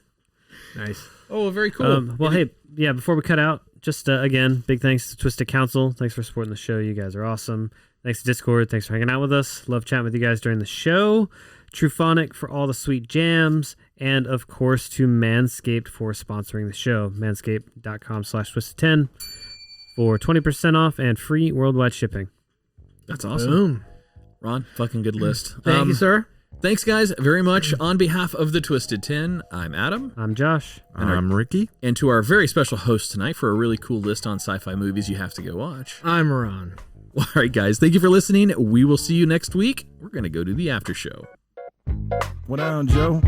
Nice. Oh, very cool. Well, hey, yeah, before we cut out, just again, big thanks to Twisted Council. Thanks for supporting the show. You guys are awesome. Thanks to Discord. Thanks for hanging out with us. Love chatting with you guys during the show. Truphonic for all the sweet jams. And, of course, to Manscaped for sponsoring the show. Manscaped.com/twisted10 for 20% off and free worldwide shipping. That's awesome. Boom. Ron, fucking good list. Thank you, sir. Thanks, guys, very much. On behalf of the Twisted 10, I'm Adam. I'm Josh. I'm Ricky. And to our very special host tonight for a really cool list on sci-fi movies you have to go watch. I'm Ron. All right, guys, thank you for listening. We will see you next week. We're going to go to the after show. What on, Joe?